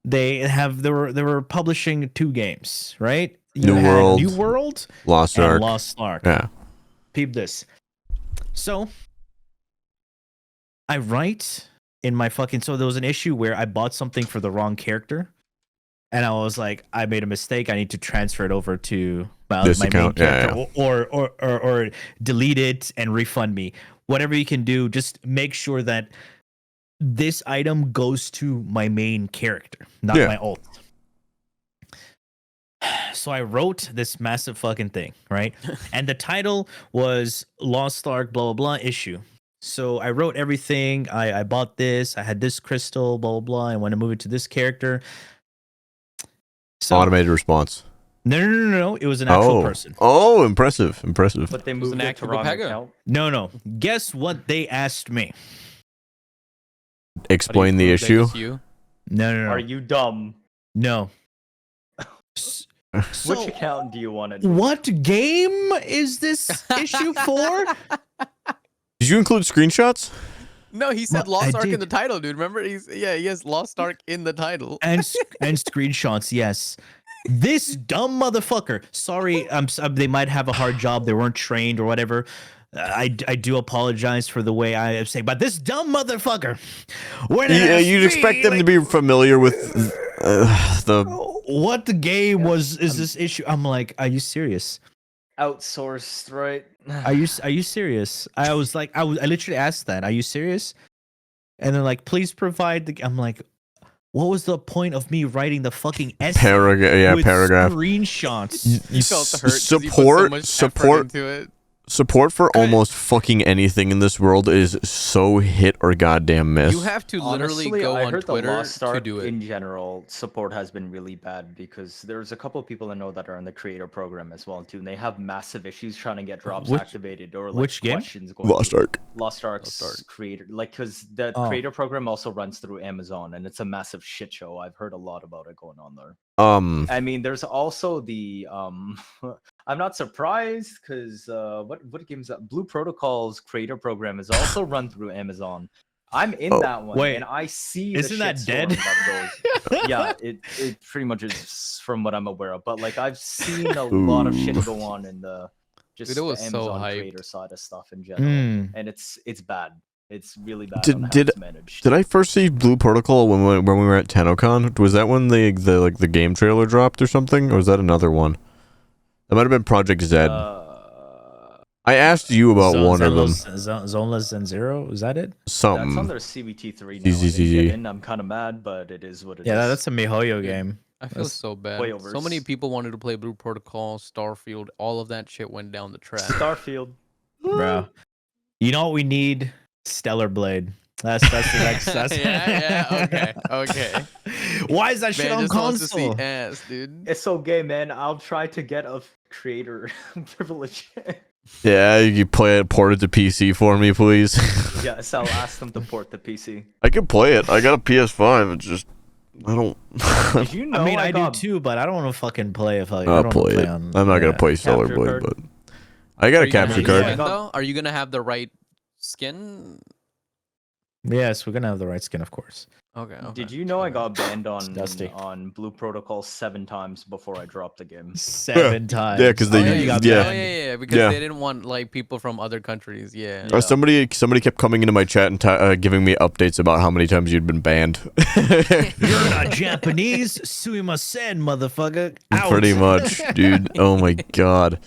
they were publishing 2 games, right? New World. New World, Lost and Ark. Lost Ark. Yeah. Peep this. So I write in my fucking, so there was an issue where I bought something for the wrong character, and I was like, I made a mistake. I need to transfer it over to my This main account, character, or delete it and refund me. Whatever you can do, just make sure that this item goes to my main character, not my ult. So I wrote this massive fucking thing, right? And the title was Lost Ark blah blah blah issue. So I wrote everything. I bought this. I had this crystal, blah blah blah. I want to move it to this character. So Automated response. No. It was an actual person. Oh, impressive. But they moved an it to actual wrong Pega. account. No. Guess what they asked me? Explain the issue. No. Are you dumb? No. Which account do you want to do? What game is this issue for? Did you include screenshots? No, he said Well, Lost I Ark in did. the title, dude. Remember? He has Lost Ark in the title. and screenshots, yes. This dumb motherfucker. Sorry, they might have a hard job. They weren't trained or whatever. I do apologize for the way I am saying, but this dumb motherfucker. You'd expect them to be familiar with the. What the game is this issue? I'm like, are you serious? Outsourced, right? Are you serious? I was like, I literally asked that. Are you serious? And they're like, please provide the. I'm like, what was the point of me writing the fucking essay? Paragraph. Screenshots. You felt the hurt. 'cause you put so much effort into it. Support for almost fucking anything in this world is so hit or goddamn miss. You have to literally Honestly, go I on heard Twitter the Lost to Ark do it. in general, support has been really bad because there's a couple of people I know that are in the creator program as well too, and they have massive issues trying to get drops activated or like which game? questions going. Lost Ark. Lost Ark's creator, like, because the creator program also runs through Amazon, and it's a massive shit show. I've heard a lot about it going on there. I mean, there's also the I'm not surprised because what game is that? Blue Protocol's creator program is also run through Amazon. I'm in that one, and I see. Isn't that dead? That goes. Yeah, it pretty much is from what I'm aware of. But like, I've seen a lot of shit go on in the just Dude, it was the so Amazon hyped. creator side of stuff in general, and it's bad. It's really bad. on how Did it's managed. I first see Blue Protocol when we were at TennoCon? Was that when the game trailer dropped or something, or was that another one? That might have been Project Z. I asked you about one of them. Zoneless and Zero, is that it? Something. That's on their CBT3 now. I didn't get in. I'm kind of mad, but it is what it is. Yeah, that's a MiHoYo game. I feel so bad. Wayovers. So many people wanted to play Blue Protocol, Starfield, all of that shit went down the track. Starfield. Bro. You know what we need? Stellar Blade. That's the next. That's Okay. Why is that shit Man on just wants to see console? ass, dude. It's okay, man. I'll try to get a creator privilege. Yeah, you play it, port it to PC for me, please. Yes, I'll ask them to port the PC. I can play it. I got a PS5. It's just I don't. Did you know? I mean, I got do too, but I don't want to fucking play if I. I'll play it. On, I'm not gonna play Stellar Capture Blade, card. but I got Are a you gonna capture have card. the skin, though? Are you gonna have the right skin? Yes, we're gonna have the right skin, of course. Okay. Did you know I got banned dusty. on Blue Protocol 7 times before I dropped the game? 7 times. Yeah, 'cause they- you got yeah. banned. Because Yeah. they didn't want like people from other countries. Yeah. Yeah. Somebody kept coming into my chat and giving me updates about how many times you'd been banned. You're not Japanese. Sumimasen, motherfucker. Out. Pretty much, dude. Oh my god,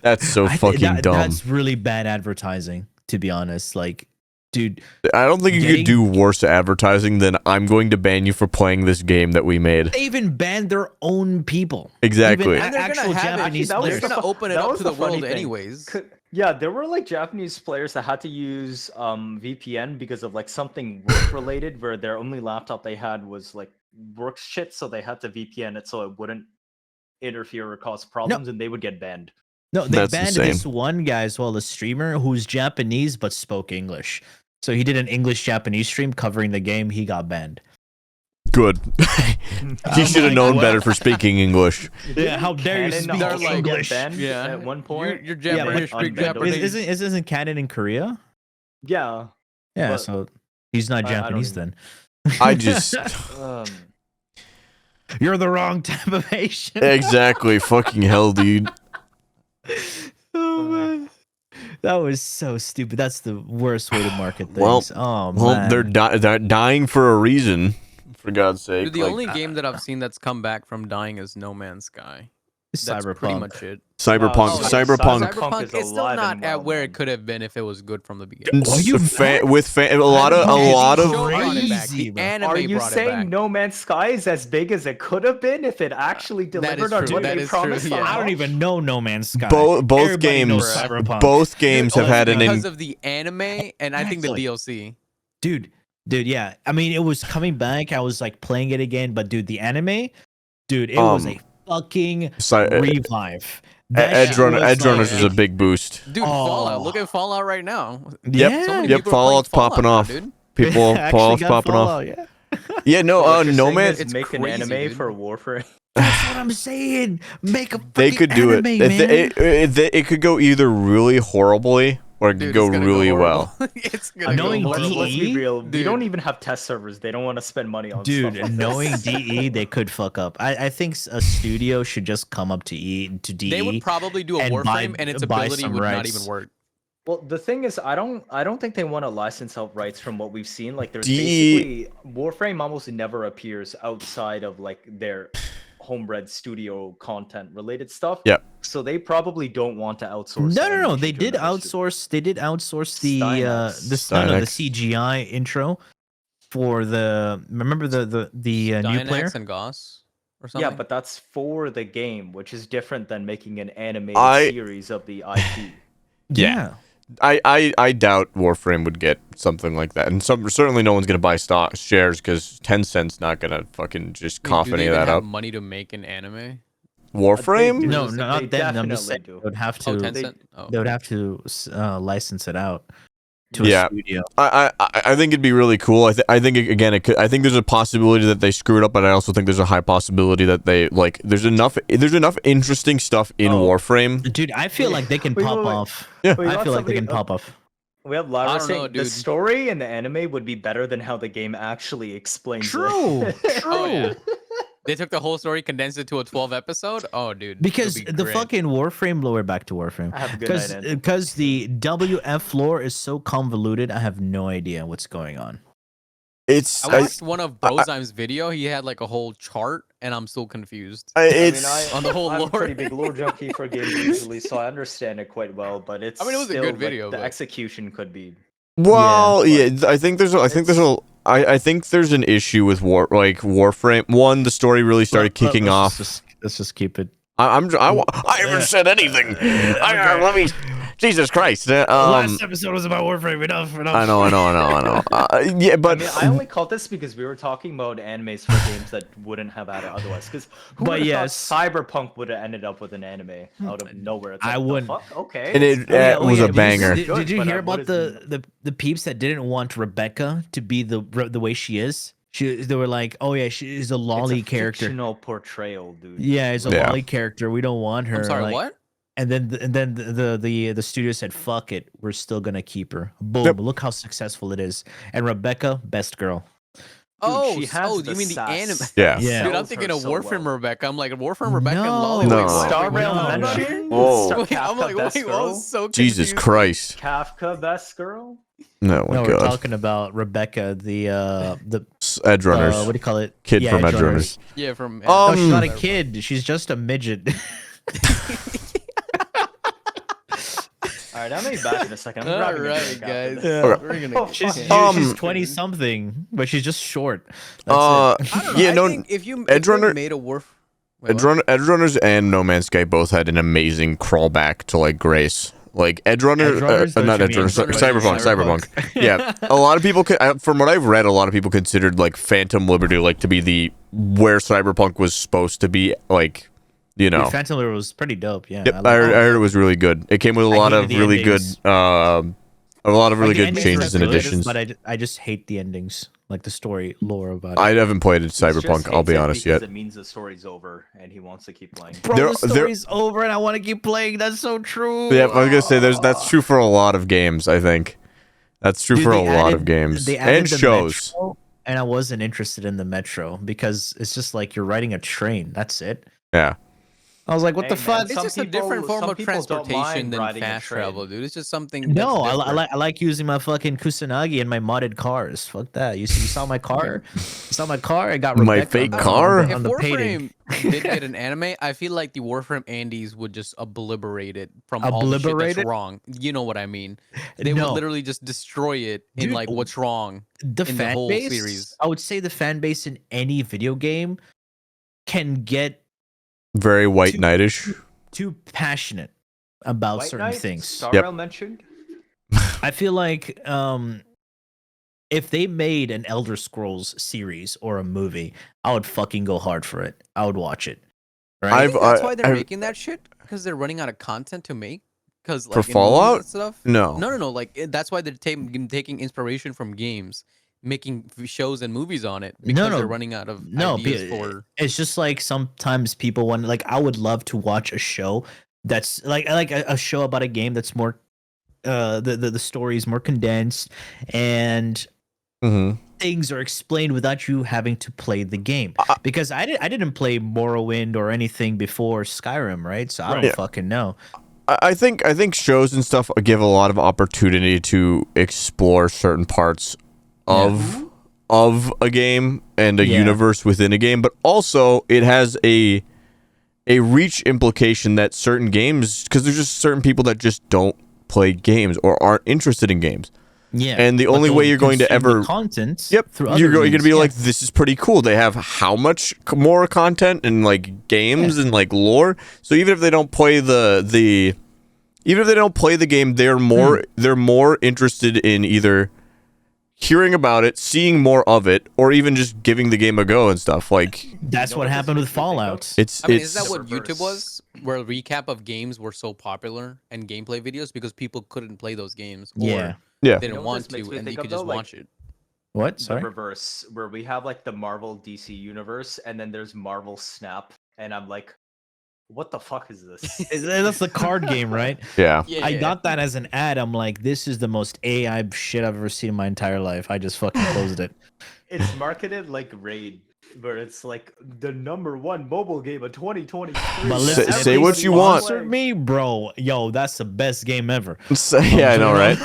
that's so fucking dumb. That's really bad advertising, to be honest. Like, dude, I don't think you getting- could do worse advertising than I'm going to ban you for playing this game that we made. they even banned their own people. Exactly. Even And they're actual gonna have it. Japanese Actually, that was players. They're gonna open it That up was to the the funny world thing. anyways. Yeah, there were like Japanese players that had to use VPN because of like something work related, where their only laptop they had was like work shit, so they had to VPN it so it wouldn't interfere or cause problems, and they would get banned. No, they That's banned insane. this one guy as well, a streamer who's Japanese but spoke English. So he did an English-Japanese stream covering the game. He got banned. Good. He should have like, known what? better for speaking English. Yeah, how dare you speak Canon also English? get banned Yeah. at one point. You're Yeah, Japanese, but speak unbanned. Japanese. Isn't canon in Korea? Yeah. Yeah, But so he's not I don't Japanese even- then. I just You're the wrong type of Asian. exactly fucking hell, dude. Oh, man. That was so stupid. That's the worst way to market things. Well, oh Well, man. they're dying for a reason. For God's sake. Dude, the like, only game that I've seen that's come back from dying is No Man's Sky. That's pretty Cyberpunk. much it. Cyberpunk. Oh, yeah, Cyberpunk. Cyberpunk is It's still alive not and at well, where man. it could have been if it was good from the beginning. Are you A lot of Show brought it back. crazy, The bro. anime Are you brought it saying back. No Man's Sky is as big as it could have been if it actually That is delivered on true. what That they is true, promised? yeah. on I don't launch? even know No Man's Sky. both Everybody knows games. Cyberpunk. Both games have Only had an because of the anime and I think the Exactly. DLC. dude, yeah. I mean, it was coming back. I was like playing it again, but dude, the anime, dude, it was a fucking revive. That shit was Edge Runners is a like- big boost. Dude, Fallout. Look at Fallout right now. Yeah, So many Yep, people are playing Fallout's Fallout popping now, off. dude. People, Actually Fallout's got popping off. Fallout, yeah. Yeah, no, What you're No saying Man. is It's make an crazy, anime dude. for Warframe. That's what I'm saying. Make a They fucking could do anime, it. man. It could go either really horribly or it could Dude, go it's gonna really horrible. well. It's gonna Knowing go horrible. Let's be DE? real. We Dude. don't even have test servers. They don't want to spend money on Dude, stuff like knowing this. DE, they could fuck up. I think a studio should just come up to DE. They would probably do a and buy- Warframe and its buy ability some would not rights. even work. Well, the thing is, I don't think they want to license out rights from what we've seen. Like, there's DE basically Warframe almost never appears outside of like their homebred studio content related stuff. Yep. So they probably don't want to outsource. No. animation They to did another studio. outsource. They did outsource the Stynex. CGI intro for the. Remember the new player. Dynax and Goss or something. Yeah, but that's for the game, which is different than making an animated I- series of the IP. Yeah. I doubt Warframe would get something like that, and certainly no one's gonna buy stock shares because Tencent's not gonna fucking just Wait, cough do any they of even that have up. money to make an anime? Warframe? do. No, They not them. I'm just definitely saying do. they would have to. Oh, Tencent. Oh. They would have to license it out to a Yeah. studio. I think it'd be really cool. I think again, I think there's a possibility that they screw it up, but I also think there's a high possibility that they like. There's enough interesting stuff in Oh. Warframe. Dude, I feel like they can Wait, pop wait, wait. off. Yeah. We I got feel like they somebody- can pop off. We have I Lara don't saying know, the dude. story in the anime would be better than how the game actually explains it. True. Oh, yeah. They took the whole story, condensed it to a 12 episode. Oh, dude. Because it'll be the great. fucking Warframe lore, back to Warframe. Have a good night, Ed. Because the WF lore is so convoluted, I have no idea what's going on. It's I watched one of Brozyme's video. He had like a whole chart, and I'm still confused. it's On the whole I'm a lore. pretty big lore junkie for games usually, so I understand it quite well. But it's I mean, it was a still, good like, video, the but- execution could be. well, Yeah, yeah. I think there's an issue with Warframe. One, the story really started kicking off. Let's just keep it. I haven't said anything. Let me. Jesus Christ. Last episode was about Warframe. Enough. I know. Yeah, but I mean, I only called this because we were talking about animes for games that wouldn't have had it otherwise. Because who But would have yes. thought Cyberpunk would have ended up with an anime out of nowhere? It's I like, the wouldn't. fuck? Okay. and it was a banger. Did you But hear what about is- the peeps that didn't want Rebecca to be the way she is? They were like, oh yeah, she's a lolly it's a character. fictional portrayal, dude. Yeah, it's a Yeah. lolly character. We don't want her. I'm sorry, like- what? And then the studio said, "Fuck it, we're still gonna keep her." Boom! Yep. Look how successful it is. And Rebecca, best girl. Oh, she has you the mean the sass. anime? Yeah. Yeah. Dude, I'm Sells thinking her of so Warframe well. Rebecca. I'm like Warframe Rebecca and No. Lolly. No. Wait, what? Star Wait, Rail no, no. Mention? Whoa. Star- Wait, I'm Kafka like, best wait, I girl? was so Jesus confused. Christ. Kafka best girl? No, my No, we're God. talking about Rebecca, the Edge Runners. what do you call it? Kid from Edge Runners. Yeah, from. No, she's not a Um, kid. She's just a midget. Alright, I'm gonna be back in a second. I'm All grabbing a right, drink guys. after this. Okay. We're gonna. she's yeah. she's Um, 20 something, but she's just short. That's Uh, it. I don't know. yeah, I no. think if you Edge if they Runner- made a Warf. Wait, what? Edge Runners and No Man's Sky both had an amazing crawlback to like grace. Like Edge Runner, Edge Runners? not What Edge you mean? Runners, Edge Runners, Cyberpunk. Yeah, a lot of people, from what I've read, a lot of people considered like Phantom Liberty like to be the where Cyberpunk was supposed to be, like You know. Dude, Phantom Liberty was pretty dope. Yeah. Yep, I I like heard, that. I heard it was really good. It came with a lot of hated the really good, endings. a lot of really the good endings changes are and good, additions. But I just hate the endings, like the story lore about it. I haven't played He just Cyberpunk. I'll hates be it honest because yet. it means the story's over and he wants to keep playing. Bro, There- the story's over and I want to keep playing. That's so true. Yeah, I was gonna say that's true for a lot of games. I think that's true Dude, for a they lot added- of games they added and the shows. Metro, and I wasn't interested in the Metro because it's just like you're riding a train. That's it. Yeah. I was like, what Hey, the man, fuck? It's Some just a different people- form some of people don't transportation mind than riding a fast train. travel, dude. It's just something. No, that's I different. like using my fucking Kusanagi and my modded cars. Fuck that. You saw my car? You saw my car? I got My Rebecca fake on the, car? on If the painting. Warframe did get an anime, I feel like the Warframe Andes would just obliterate it from all the shit Obliterate that's it? wrong. You know what I mean? They would No. literally just destroy it in Dude, like what's wrong The in the fan whole base, series. I would say the fan base in any video game can get Very white knightish. too passionate about White certain Knight, things. Star Yep. Rail mentioned. I feel like if they made an Elder Scrolls series or a movie, I would fucking go hard for it. I would watch it. Right? I think that's why they're I've- making that shit because they're running out of content to make. Because like For in movies Fallout? and stuff. No. No. Like that's why they're taking inspiration from games, making shows and movies on it because no. they're running out of No, ideas for. it's just like sometimes people want like I would love to watch a show that's like I like a show about a game that's more the story is more condensed and Mhm. things are explained without you having to play the game. Because I didn't play Morrowind or anything before Skyrim, right? So I don't Yeah. fucking know. I think shows and stuff give a lot of opportunity to explore certain parts of a game and a Yeah. universe within a game, but also it has a reach implication that certain games, because there's just certain people that just don't play games or aren't interested in games. Yeah. And the but only way they'll you're going to consume the ever content Yep, through other you're going to means, be yeah. like, this is pretty cool. They have how much more content and like games and like lore. So even if they don't play even if they don't play the game, they're more interested in either hearing about it, seeing more of it, or even just giving the game a go and stuff. Like That's You know what what this happened with makes me think of? Fallout. it's I mean, it's is that what the YouTube reverse. was? Where a recap of games were so popular and gameplay videos because people couldn't play those games or Yeah. yeah. they You know didn't what want this makes to, me and you think could of, just though? Like, watch it. What? The Sorry. reverse, where we have like the Marvel DC universe, and then there's Marvel Snap, and I'm like, what the fuck is this? That's the card game, right? Yeah. I got that as an ad. I'm like, this is the most AI shit I've ever seen in my entire life. I just fucking closed it. It's marketed like Raid, where it's like the #1 mobile game of 2023. But Say- listen, say if what they you want. sponsored me, bro. Yo, that's the best game ever. So, yeah, I know, right?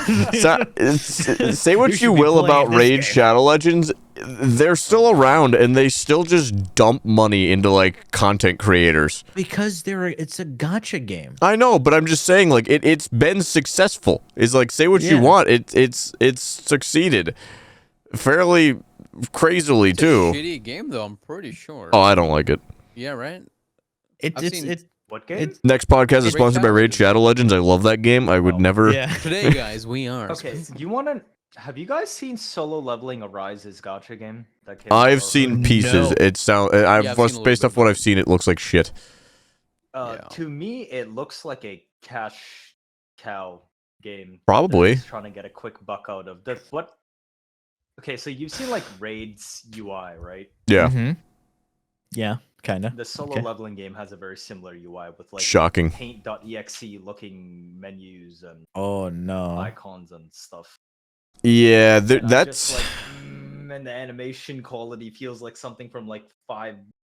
Say what You should you be will playing about this Raid game. Shadow Legends, they're still around and they still just dump money into like content creators. Because it's a gacha game. I know, but I'm just saying, like it's been successful. It's like say what you Yeah. want. It's succeeded fairly crazily It's a too. shitty game though. I'm pretty sure. Oh, I don't like it. Yeah, right. It's I've seen- What game? It's Next podcast is Raid sponsored by Shadow Raid Legends. Shadow Legends. I love that game. I would Oh. never. yeah. Today, guys, we are. Okay, you wanna? Have you guys seen Solo Leveling Arise's gacha game? That came out I've or seen heard? pieces. No. It sound. I've seen a little based bit off what of I've seen, it looks like shit. Yeah. To me, it looks like a cash cow game. that Probably. they're just trying to get a quick buck out of. What? Okay, so you've seen like Raid's UI, right? Yeah. Mhm. Yeah, kind of. The solo Okay. leveling game has a very similar UI with like Shocking. paint.exe looking menus and Oh no. icons and stuff. Yeah, And I'm that's. just like, and the animation quality feels like something from like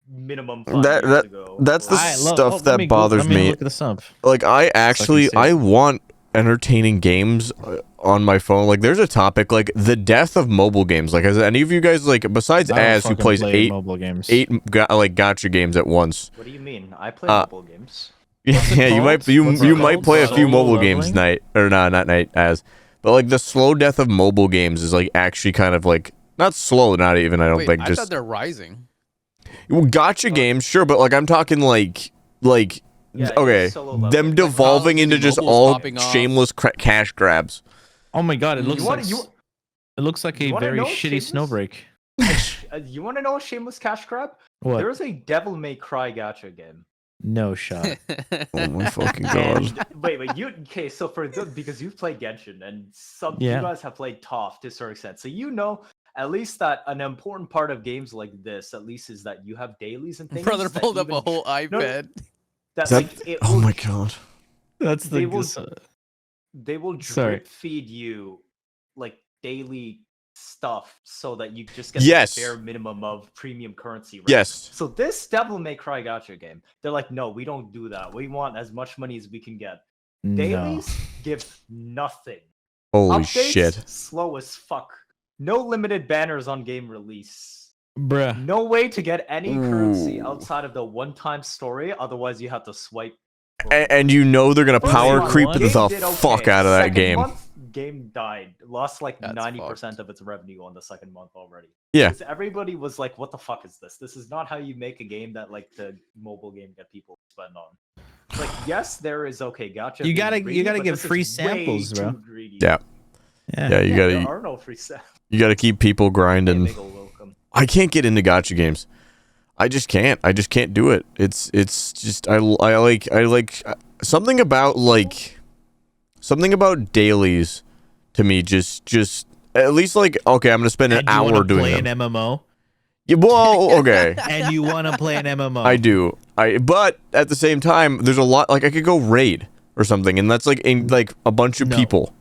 minimum That- 5 years ago. that's the or- Alright, stuff let that me bothers let me me. look this up. Like I actually say. I want entertaining games on my phone. Like there's a topic like the death of mobile games. Like has any of you guys like besides I don't Az who fucking plays play mobile games. like gotcha games at once? What do you mean? I play Uh, mobile games. Yeah, it you might called? What's it you might called? play a few Solo mobile games leveling? night or not night as, but like the slow death of mobile games is like actually kind of like not slow, not even I don't Wait, think I just thought they're rising. well, gotcha games sure, but like I'm talking like Yeah, okay solo leveling. them Like, devolving Call of into Duty just Mobile's all popping off. shameless cash grabs. Oh my god, it You looks wanna- like you- it looks like you a wanna very know shitty shameless? snowbreak. You want to know a shameless cash grab? What? There's a Devil May Cry gacha game. No shot. Oh my fucking god. And wait, you okay? So for the because you've played Genshin and some you Yeah. guys have played ToF to a certain extent, so you know at least that an important part of games like this, at least, is that you have dailies and things. Brother that pulled up even a whole no, iPad. that Is that- like it oh will my god. That's They the will- so- they will Sorry. drip feed you like daily stuff so that you just get Yes. the bare minimum of premium currency. Right? Yes. So this Devil May Cry gacha game, they're like, no, we don't do that. We want as much money as we can get. no. Dailies give nothing. Holy Updates, shit. slow as fuck. No limited banners on game release. Bruh. No way to get any currency Ooh. outside of the one-time story. Otherwise, you have to swipe. for And you know they're gonna First power month, creep game the did fuck okay. out of that Second game. month, game died. Lost like That's 90% of its revenue on the second month already. Yeah. Because everybody was like, what the fuck is this? This is not how you make a game that like the mobile game get people to spend on. It's like, yes, there is okay, gotcha. You being gotta- greedy, you gotta but give this is free way samples, bro. too greedy. Yeah. Yeah, you There gotta are no free samples. you gotta keep people grinding. Welcome. I can't get into gacha games. I just can't. I just can't do it. It's just I like something about dailies to me just at least like okay, I'm gonna spend an And you hour wanna doing play them. an MMO, Yeah, well, okay. and you want to play an MMO. I do. But at the same time, there's a lot like I could go raid or something, and that's like in like a bunch of No. people.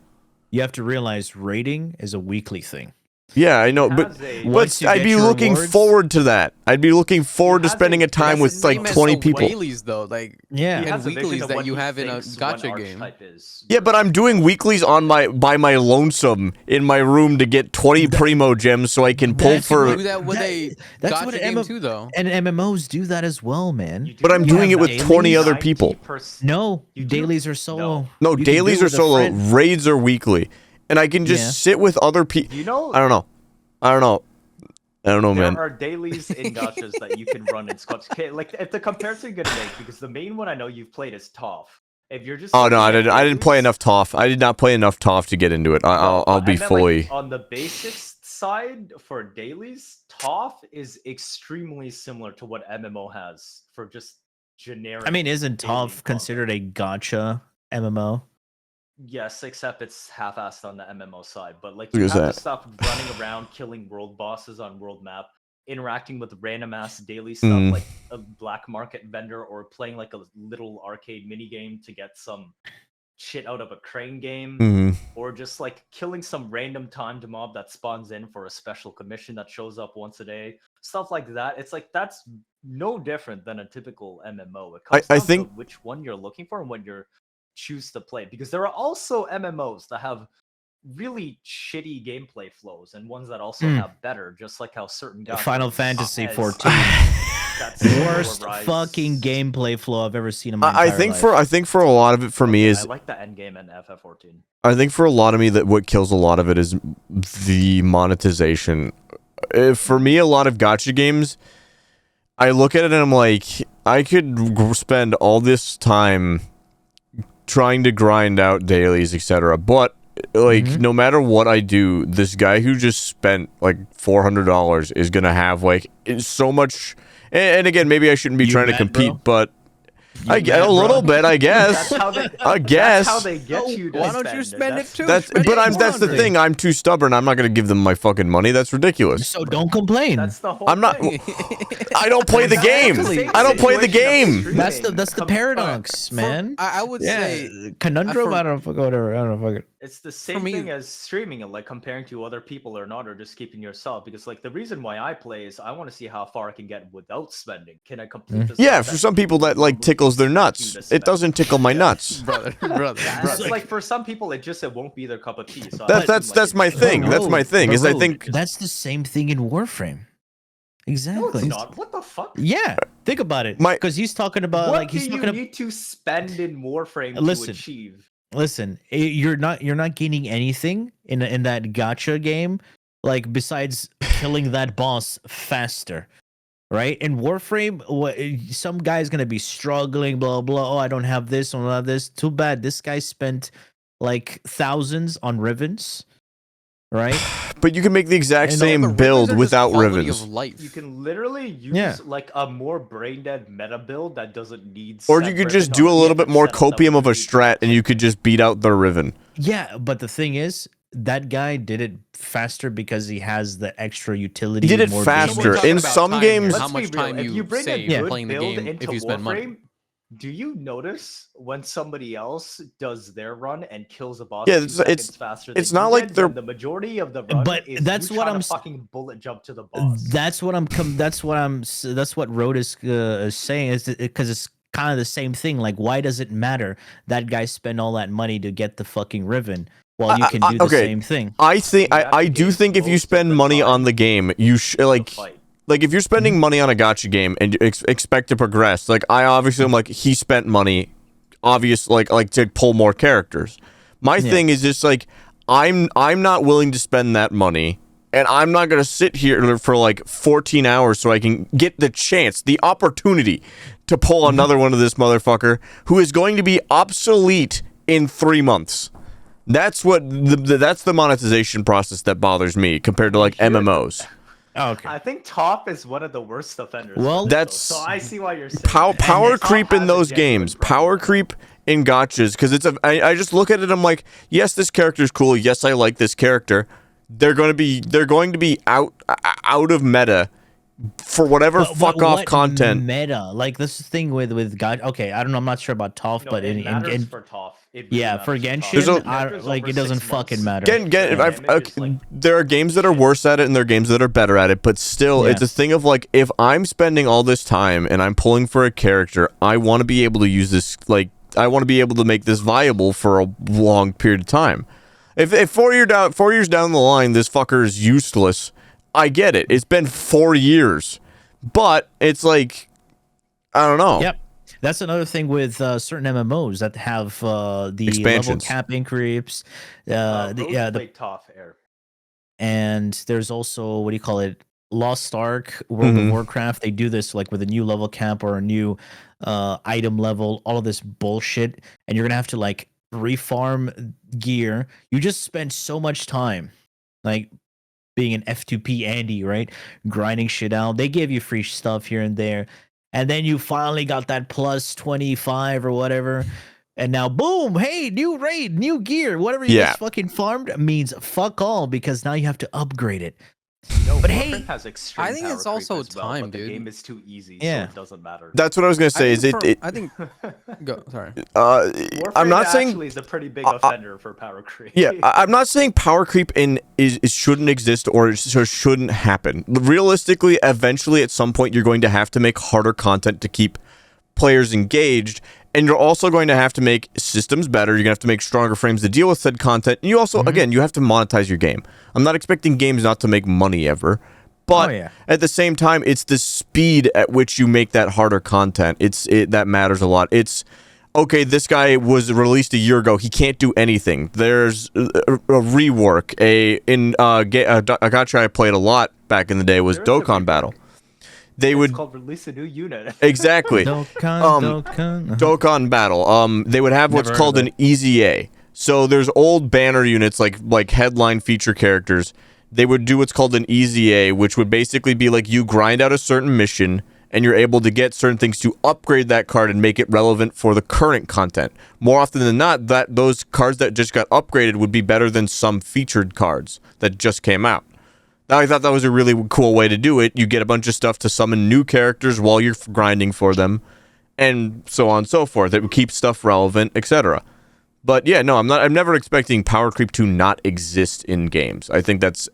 You have to realize rating is a weekly thing. Yeah, I know, but Has a- Once you I'd get be your looking rewards- forward to that. I'd be looking forward to has spending a- a time it with has a like name as 20 so people. Dailies though, like Yeah. He and has a vision weeklies of that what you he have in a thinks one gacha game. archetype is. Yeah, but I'm doing weeklies on by my lonesome in my room to get 20 primo gems so I can pull That's for. Do that with a That's gacha what game MMO too, though. And MMOs do that as well, man. You do But I'm realize doing it that with 20 other people. 90% No, You do? dailies are solo. No, You can dailies do are it with a solo. friend. Raids are weekly, and I can just Yeah. sit with other people. You know, I don't know. there Man. are dailies in gachas that you can run in squads. Okay, like if the comparison you're gonna make, because the main one I know you've played is ToF. If you're just Oh no, I looking at didn't play dailies- enough ToF. I did not play enough ToF to get into it. I'll I be meant, like, fully. on the basics side for dailies. ToF is extremely similar to what MMO has for just generic. I mean, isn't daily ToF content. considered a gacha MMO? Yes, except it's half-assed on the MMO side. But like Look you at have that. to stop running around killing world bosses on world map, interacting with random ass daily stuff Mm. like a black market vendor, or playing like a little arcade mini game to get some shit out of a crane game, Mhm. or just like killing some random timed mob that spawns in for a special commission that shows up once a day. Stuff like that. It's like that's no different than a typical MMO. It comes I down think- to which one you're looking for and what you're choose to play, because there are also MMOs that have really shitty gameplay flows and ones that also Mm. have better, just like how certain Final gacha Fantasy has 14. that Worst polarized- fucking gameplay flow I've ever seen in my I entire think life. for a lot of it for me I is like the end game in FF14. I think for a lot of me that what kills a lot of it is the monetization. For me, a lot of gacha games, I look at it and I'm like, I could spend all this time trying to grind out dailies, etc. But like, Mhm. no matter what I do, this guy who just spent like $400 is gonna have like so much. And again, maybe I shouldn't be You trying to mad, compete, bro? but I You get a mad, little bro? bit, I guess. That's how they. I guess. That's how they get you. To Why don't you spend it too? That's Spend but it I'm that's the 400. thing. I'm too stubborn. I'm not gonna give them my fucking money. That's ridiculous. So don't complain. That's the whole. I'm not. thing. I don't play the game. Exactly. I don't play the game. That's the paradox, For- man. I would Yeah, say conundrum. for- I don't fuck whatever. I don't know. Fuck it. It's the same me- thing as streaming it, like comparing to other people or not, or just keeping yourself. Because like the reason why I play is I want to see how far I can get without spending. Can I complete this? Yeah, for some people that like tickles their nuts. It doesn't tickle my nuts. brother. That's like- like for some people, it won't be their cup of tea. So That's my thing. That's my thing. Is I think that's the same thing in Warframe. No, Exactly. it's not. What the fuck? Yeah, think about it. My- Because he's talking about What like he's do you talking about. need to spend in Warframe Listen. to achieve? Listen, you're not gaining anything in that gacha game, like besides killing that boss faster, right? In Warframe, some guy's gonna be struggling, blah blah. Oh, I don't have this, I don't have this. Too bad. This guy spent like thousands on ribbons, right? But you can make the exact And same The rivens build are just without quality rivens. Of life. You can literally use Yeah. like a more brain dead meta build that doesn't need. Or set you could riven just on do a little bit different more setup that copium would of a need strat, and you could just beat out the riven. Yeah, but the thing is, that guy did it faster because he has the extra utility. He did it more faster. So we're talking In about some time games- here, how Let's much be real. time If you bring a save good playing the build game into if you spend money. Warframe, do you notice when somebody else does their run and kills a boss Yeah, 2 it's- seconds faster it's than not you like did, they're- when the majority of the run But is that's you what trying I'm to s- fucking bullet jump to the boss. That's what I'm. That's what I'm. That's what Road is saying. Is because it's kind of the same thing. Like, why does it matter that guy spent all that money to get the fucking riven while you can do the okay. same thing? I think You have I to do give think if you most of spend the money on time the game, you to fight. like if you're spending money on a gacha game and you expect to progress, like I obviously am like he spent money, obvious like to pull more characters. My thing is just like I'm not willing to spend that money, and I'm not gonna sit here for like 14 hours so I can get the chance, the opportunity to pull another one of this motherfucker who is going to be obsolete in 3 months. That's what that's the monetization process that bothers me compared to like MMOs. Oh, okay. I think top is one of the worst offenders. Well, for this, that's- though. So I see why you're saying Power that. Top creep in has a those genuine games. problem Power with it. creep in gotchas because I just look at it. I'm like, yes, this character's cool. Yes, I like this character. They're going to be out of meta for whatever But fuck off what content. meta? Like this thing with God. Okay, I don't know. I'm not sure about Toph, No, but it matters in for Toph. It really yeah, matters for Toph. There's Genshin, a- Characters like over it doesn't 6 months. fucking matter. There are games that are worse at it and there are games that are better at it, but still, it's a thing of like, if I'm spending all this time and I'm pulling for a character, I want to be able to use this, like, I want to be able to make this viable for a long period of time. If 4 years down the line, this fucker is useless, I get it. It's been 4 years, but it's like, I don't know. Yep. That's another thing with certain MMOs that have the level Expansions. cap increase. Rogue The played Toph Air. and there's also what do you call it? Lost Ark, World of Warcraft. They do this like with a new level cap or a new item level. All of this bullshit, and you're gonna have to like refarm gear. You just spent so much time, like being an F2P Andy, right? Grinding shit out. They give you free stuff here and there. And then you finally got that plus 25 or whatever. And now, boom, hey, new raid, new gear. Whatever you just fucking farmed means fuck all because now you have to upgrade it. No, But Warframe hey, has extreme I think it's power also creep as well, time, but the dude. game is too easy, Yeah. so it doesn't matter. That's what I was gonna say. I think go sorry. Warframe I'm not saying actually is a pretty big offender for power creep. Yeah, I'm not saying power creep is shouldn't exist or it shouldn't happen. Realistically, eventually, at some point, you're going to have to make harder content to keep players engaged, and you're also going to have to make systems better. You're going to have to make stronger frames to deal with said content. And you also, again, you have to monetize your game. I'm not expecting games not to make money ever, but at the same time, it's the speed at which you make that harder content. That matters a lot. It's okay, this guy was released a year ago. He can't do anything. There's a rework. A gacha I played a lot back in the day was There is a Dokkan rework. Battle. They It's would called release a new unit. exactly Dokkan. Dokkan Battle. They would have what's Never heard called of an Easy A. So there's old banner units like headline feature characters. They would do what's called an Easy A, which would basically be like you grind out a certain mission and you're able to get certain things to upgrade that card and make it relevant for the current content. More often than not, that those cards that just got upgraded would be better than some featured cards that just came out. Now, I thought that was a really cool way to do it. You get a bunch of stuff to summon new characters while you're grinding for them, and so on and so forth. It would keep stuff relevant, etc. But yeah, no, I'm never expecting power creep to not exist in games. I think that's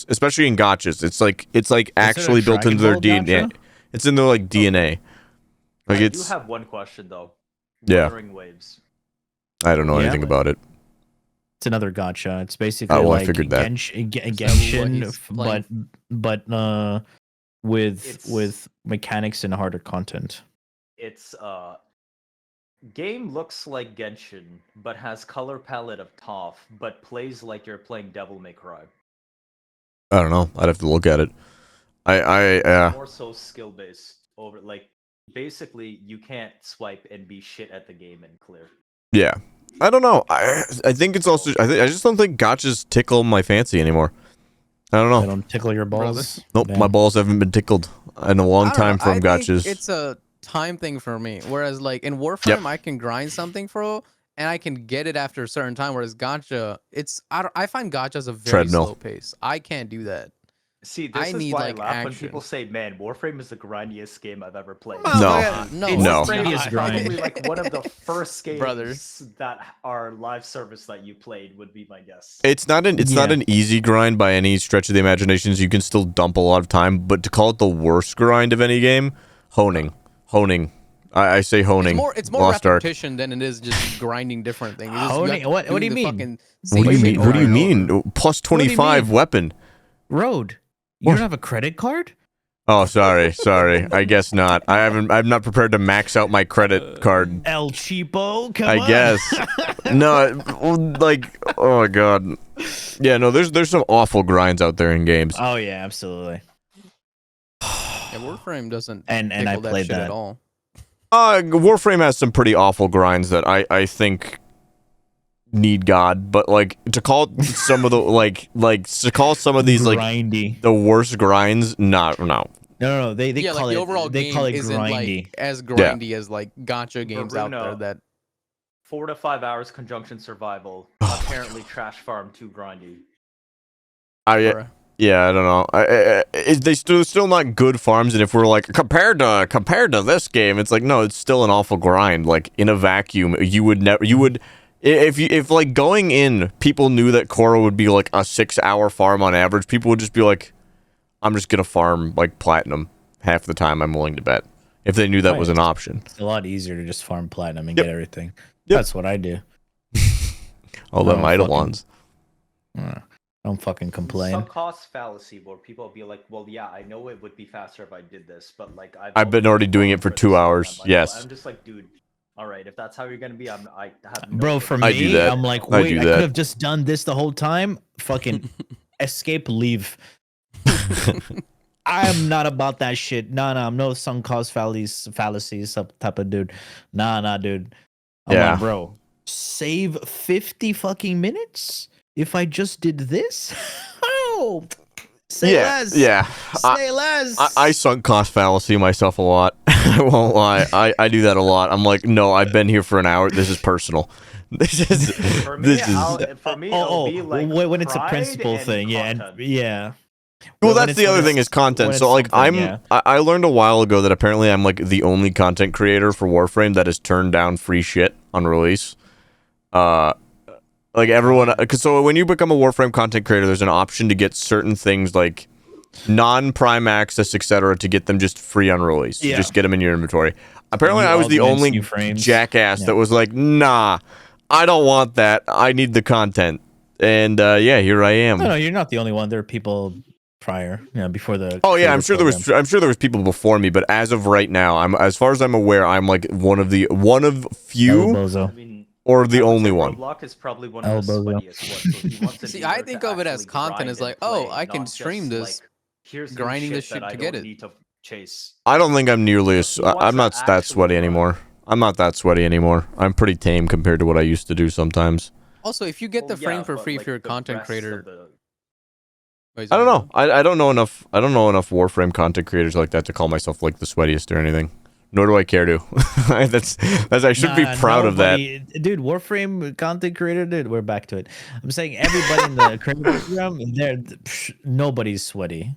especially in gotchas. It's like actually built into their DNA. It's in their like DNA. Like I do have one question though. Yeah. Wuthering Waves. I don't know anything about it. It's another gacha. It's basically Oh, well, I like figured that. Genshin, he's playing? but with It's- mechanics and harder content. It's game looks like Genshin, but has color palette of Toph, but plays like you're playing Devil May Cry. I don't know. I'd have to look at it. I More so skill based over like basically you can't swipe and be shit at the game and clear. yeah. I don't know. I think it's also. I just don't think gachas tickle my fancy anymore. I don't know. I don't tickle your balls. Nope, Damn. my balls haven't been tickled in a long I don't know, time from I gachas. think it's a time thing for me. Whereas like in Warframe, I can grind something for and I can get it after a certain time. Whereas gacha, I find gachas a very Treadmill. slow pace. I can't do that. See, I this is need, why I like, laugh when action. people say, "Man, Warframe is the grindiest game I've ever played." No. No. No. Warframe It's is grind. probably like one of the first games Brother. that are live service that you played would be my guess. It's not an easy grind by any stretch of the imaginations. You can still dump a lot of time, but to call it the worst grind of any game, honing. I say honing. It's more Lost Ark. repetition than it is just grinding different things. It's just, Honing? you have to What do you the mean? fucking What do you same mean? shit What do you over and over. mean? Plus do you 25 mean? weapon. Road. You What? don't have a credit card? Oh, sorry. I guess not. I'm not prepared to max out my credit card. El Cheapo, come I on. guess. No, like, oh my god. Yeah, no, there's some awful grinds out there in games. Oh yeah, absolutely. Yeah, Warframe doesn't And I tickle that played shit that. at all. Warframe has some pretty awful grinds that I think need God, but like to call some of the to call some of these like grindy. the worst grinds, no. No. They Yeah, call like the it. overall They game call it isn't grindy. like as grindy as like gacha games out there. Bruno. That 4 to 5 hours conjunction survival. Oh. Apparently, trash farm too grindy. bruh. Yeah, I don't know. They still not good farms, and if we're like compared to this game, it's like no, it's still an awful grind. Like in a vacuum, you would if like going in, people knew that Korra would be like a 6-hour farm on average. People would just be like, I'm just gonna farm like platinum half the time. I'm willing to bet if they knew that was an option. It's a lot easier to just farm platinum and Yep. get everything. Yep. That's what I do. All them Oh, Eidolons. Don't fucking complain. Some cost fallacy where people will be like, "Well, yeah, I know it would be faster if I did this, but like I've been already doing it for 2 hours." Yes. I'm just like, dude. All right, if that's how you're gonna be, I have no Bro, idea. for I do me, that. I'm like, I wait, do I that. could have just done this the whole time. Fucking escape, leave. I'm not about that shit. Nah, I'm no sunk cost fallacies type of dude. Nah, dude. I'm Yeah. like, bro, save 50 fucking minutes if I just did this? Oh, say less. Yeah. Say less. I sunk cost fallacy myself a lot. I won't lie. I do that a lot. I'm like, no, I've been here for an hour. This is personal. This is For me, this is. it'll be like when it's a pride principle and thing, yeah, and content. yeah. Well, When that's it's- the when other thing it's- is content. when So it's like something, I learned a while ago that apparently I'm like the only content creator for Warframe that has turned down free shit on release. Like everyone, cause so when you become a Warframe content creator, there's an option to get certain things like non-prime access, etc., to get them just free on release. You Yeah. just get them in your inventory. Apparently, New I was the augments, only new frames. jackass Yeah. that was like, nah, I don't want that. I need the content. And yeah, here I am. No, you're not the only one. There are people prior, before the. Oh yeah, creator I'm sure program. there was people before me, but as of right now, as far as I'm aware, I'm like one of El few Bozo. I mean, or the I would only say one. Roadblock is probably one of the Elbow, though. sweatiest ones. So if he wants to See, be I there think to of it as actually content grind as like, and oh, play, I can not stream just, this, like, here's new grinding this shit shit that to I get don't it. need to chase. I don't think I'm nearly as. He wants I'm to not that actually sweaty grind. anymore. I'm not that sweaty anymore. I'm pretty tame compared to what I used to do sometimes. Also, if you get the Well, frame yeah, for but, free like, if you're a the content rest creator. of the- Wait, I don't sorry, know. I don't know enough. I don't know enough Warframe content creators like that to call myself like the sweatiest or anything. Nor do I care to. that's I should be proud of that. Dude. Warframe content creator, dude. We're back to it. I'm saying everybody in the creator program, nobody's sweaty.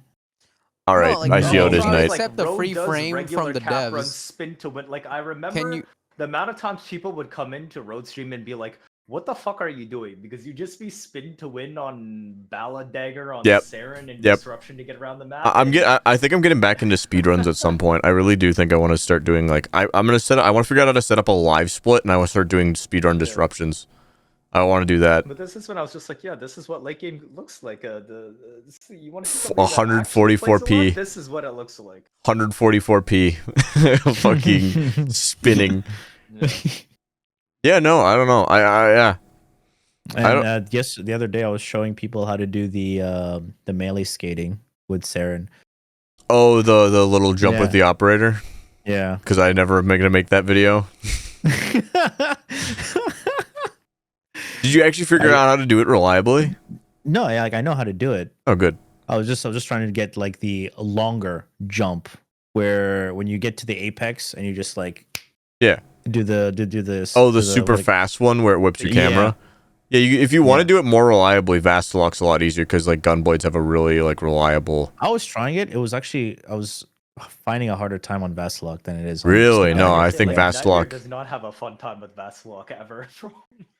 All right, No, like, I no, see how it is, no, Knight. Except the Road free does frame regular from the cap devs. runs spin to win. Like I remember you- the amount of times people would come into Road Stream and be like, "What the fuck are you doing?" Because you just be spin to win on Ballad Dagger on Yep. Saren and Yep. Disruption to get around the map. I think I'm getting back into speedruns at some point. I really do think I want to start doing like I want to figure out how to set up a live split, and I want to start doing speedrun disruptions. I want to do that. But this is when I was just like, yeah, this is what late game looks like. You want to 144p. This is what it looks like. 144p, fucking spinning. Yeah. Yeah, no, I don't know. Yeah. And yes, the other day I was showing people how to do the melee skating with Saren. Oh, the little jump Yeah. with the operator. Yeah. Because I never am gonna make that video. Did you actually figure out how to do it reliably? No, like I know how to do it. Oh, good. I was just trying to get like the longer jump where when you get to the apex and you just like do this. Oh, the super fast one where it whips your camera. Yeah, if you want to Yeah. do it more reliably, Vastalock's a lot easier because like Gunblades have a really like reliable. I was trying it. It was actually I was finding a harder time on Vastalock than it is. Really? On No, Nightmare. I think Nightmare Vastalock. does not have a fun time with Vastalock ever.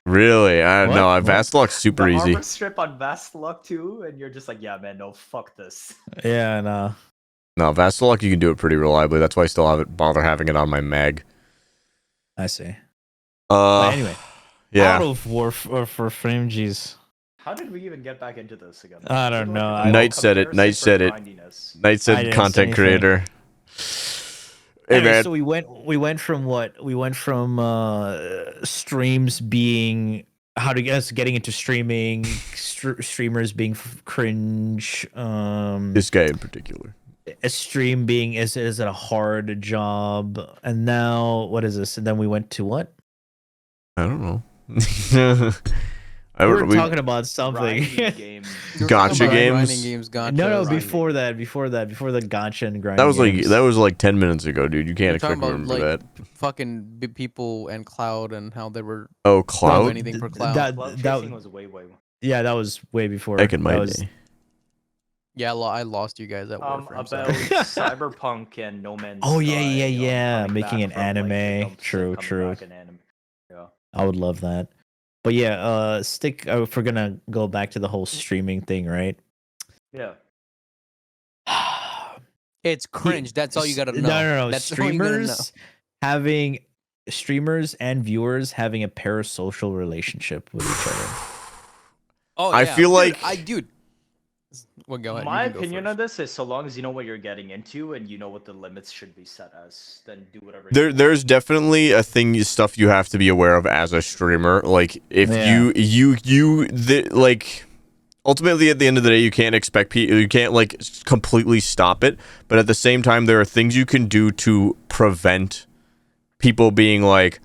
Really? I don't know. What? Vastalock's super The easy. armor strip on Vastalock too, and you're just like, yeah, man, no, fuck this. Yeah, no. No, Vastalock, you can do it pretty reliably. That's why I still haven't bother having it on my mag. I see. But anyway, Yeah. out of war for frame, geez. How did we even get back into this again? I don't know. Like, Knight said it. Knight said it. grindiness. Knight I said didn't say content anything. creator. Hey Anyway, man. so we went from what? We went from streams being how to get getting into streaming, streamers being cringe, This guy in particular. a stream being is it a hard job, and now what is this? And then we went to what? I don't know. We were talking about something. Grinding games. You were Gotcha talking about games? grinding games, gotcha. No, Grinding. before the gotcha and grind. that was like 10 minutes ago, dude. You can't You're expect talking me to about remember like that. fucking people and Cloud and how they were Oh, do Cloud? anything for Cloud. Cloud that chasing was way. yeah, that was way before. Back in my that was, day. Yeah, I lost you guys at Warframe. About so. Cyberpunk and No Man's Oh, yeah, Sky, yeah, coming making back an from, like, the anime. dumps and True, coming true. back in anime. Yeah. I would love that. But yeah, if we're gonna go back to the whole streaming thing, right? Yeah. It's cringe. That's all you gotta know. No. That's all you gotta know. Streamers and viewers having a parasocial relationship with each other. Oh, I yeah. feel Dude, like- Well, go ahead. My you can go opinion first. on this is so long as you know what you're getting into and you know what the limits should be set as, then do whatever. There's definitely a stuff you have to be aware of as a streamer. Like if Yeah. like ultimately at the end of the day, you can't expect you can't like completely stop it, but at the same time, there are things you can do to prevent people being like,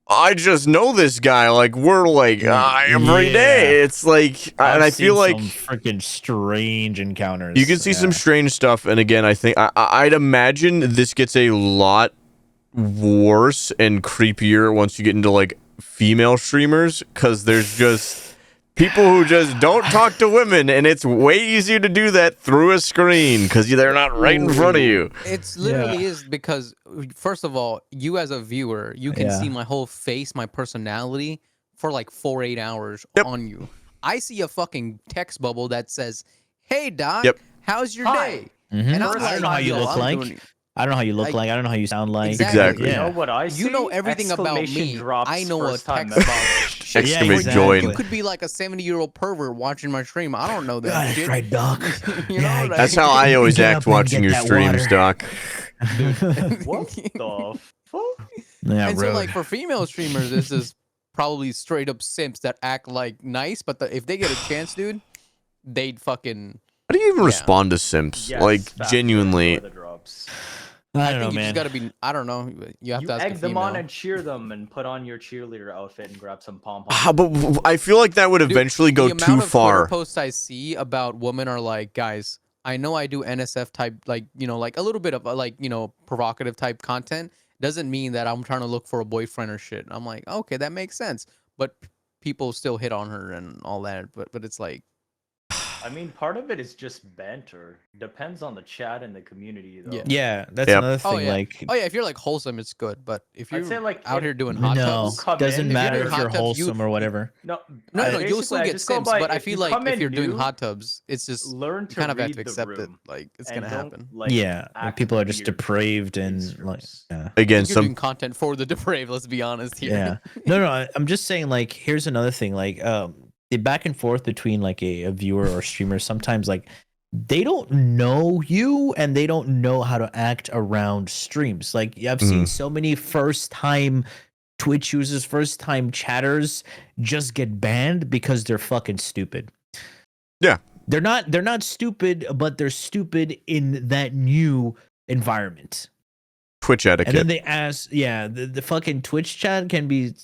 I just know this guy. Like we're like every day. It's like, and I feel like freaking strange encounters. you can see some strange stuff. And again, I think I'd imagine this gets a lot worse and creepier once you get into like female streamers, because there's just people who just don't talk to women, and it's way easier to do that through a screen because they're not right in front of you. It's literally is because first of all, you as a viewer, you can see my whole face, my personality for like 8 hours on you. I see a fucking text bubble that says, "Hey doc, how's your day?" And I'm I don't know how you look like. I don't know how you look like. I don't know how you sound like. Exactly. You know what I see? You know everything about Exclamation me. drops I know a first time text message. about Exclamation exactly. join. You could be like a 70-year-old pervert watching my stream. I don't know that God, shit. that's right, Doc. You know, like- That's how I always Get act up and watching get your that streams, water. Doc. What the fuck? Yeah, and rude. so like for female streamers, this is probably straight up simps that act like nice, but if they get a chance, dude, they'd fucking. How do you even respond to simps? Yes, like faster genuinely. for the drops. I I don't think know, you man. just gotta be. I don't know. You have You to ask a egg them female. on and cheer them and put on your cheerleader outfit and grab some pom Ah, poms. but I feel like that would Dude, eventually go the too amount of far. Twitter posts I see about women are like, guys, I know I do NSF type, like, you know, like a little bit of like, you know, provocative type content. Doesn't mean that I'm trying to look for a boyfriend or shit. I'm like, okay, that makes sense. But people still hit on her and all that. But it's like, I mean, part of it is just banter. Depends on the chat and the community, though. Yeah. Yeah, that's Yep. another thing. oh yeah, Like, oh yeah. If you're like wholesome, it's good. But if you're I'd say, like, out if- here doing hot no, tubs, come doesn't in, matter if if you're you're doing hot tubs, wholesome or whatever. No, no, you'll basically, still I get just go simps. by But I if feel you like come if in you're doing new, hot tubs, it's just learn you to kind of have read to the accept it. room. Like it's and gonna don't, happen. like, Yeah, act people are just weird depraved in and like, streams. yeah. Again, You're doing some content for the depraved. Let's be honest here. Yeah. No, I'm just saying, like, here's another thing. Like, the back and forth between like a viewer or streamer, sometimes like they don't know you and they don't know how to act around streams. Like, I've seen so many first time Twitch users, first time chatters just get banned because they're fucking stupid. Yeah. They're not stupid, but they're stupid in that new environment. Twitch etiquette. And then they ask, the fucking Twitch chat can be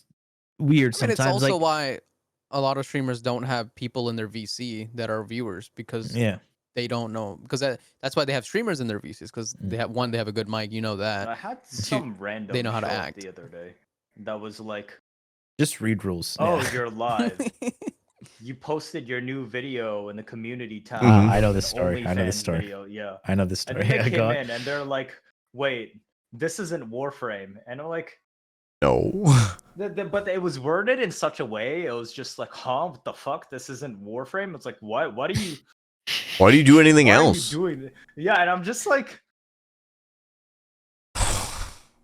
weird I mean, sometimes. it's also like, why a lot of streamers don't have people in their VC that are viewers because they don't know, because that's why they have streamers in their VCs, because they have a good mic, you know that. I had some random they know how to show up act. the other day that was like, just read rules. oh, you're live. You posted your new video in the community tab. I know this story. I know this story. Video. I know this story. And then they came in and they're like, wait, this isn't Warframe. And I'm like, no. But it was worded in such a way, it was just like, huh, what the fuck? This isn't Warframe? It's like, why do you... Why do you do anything why else? Are you doing this? Yeah, and I'm just like...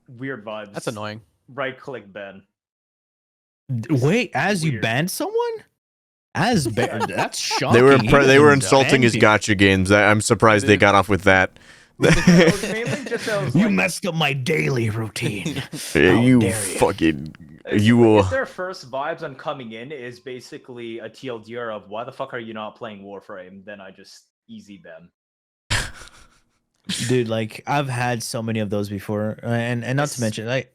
Weird vibes. That's annoying. Right-click ban. Wait, you banned someone? That's shocking. They were insulting his gacha games. I'm surprised they got off with that. You messed up my daily routine. You fucking... You will... Their first vibes on coming in is basically a TLDR of why the fuck are you not playing Warframe? Then I just easy ban. Dude, like I've had so many of those before, and not to mention, like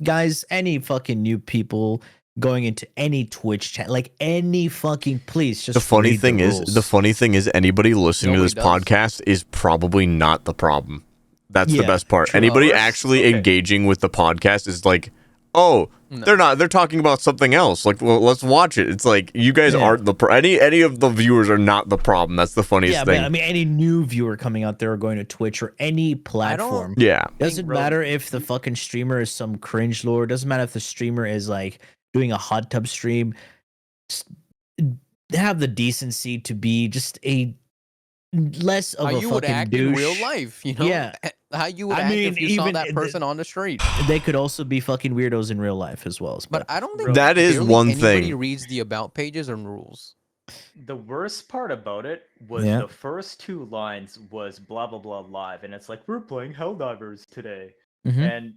guys, any fucking new people going into any Twitch chat, like any fucking, please just. The funny thing is, anybody listening to this podcast is probably not the problem. That's the best part. True. Anybody actually engaging with the podcast is like, oh, they're not. They're talking about something else. Like, well, let's watch it. It's like you guys aren't the any of the viewers are not the problem. That's the funniest thing. Yeah, I mean, any new viewer coming out there or going to Twitch or any platform. Doesn't matter if the fucking streamer is some cringe lord. Doesn't matter if the streamer is like doing a hot tub stream. Have the decency to be just a less of how a you fucking would act douche. in real life, you know? Yeah. How you would act if you saw that person on the street. They could also be fucking weirdos in real life as well. But I don't think that is one thing. Anybody reads the about pages and rules. The worst part about it was the first two lines was blah blah blah live, and it's like we're playing Helldivers today, and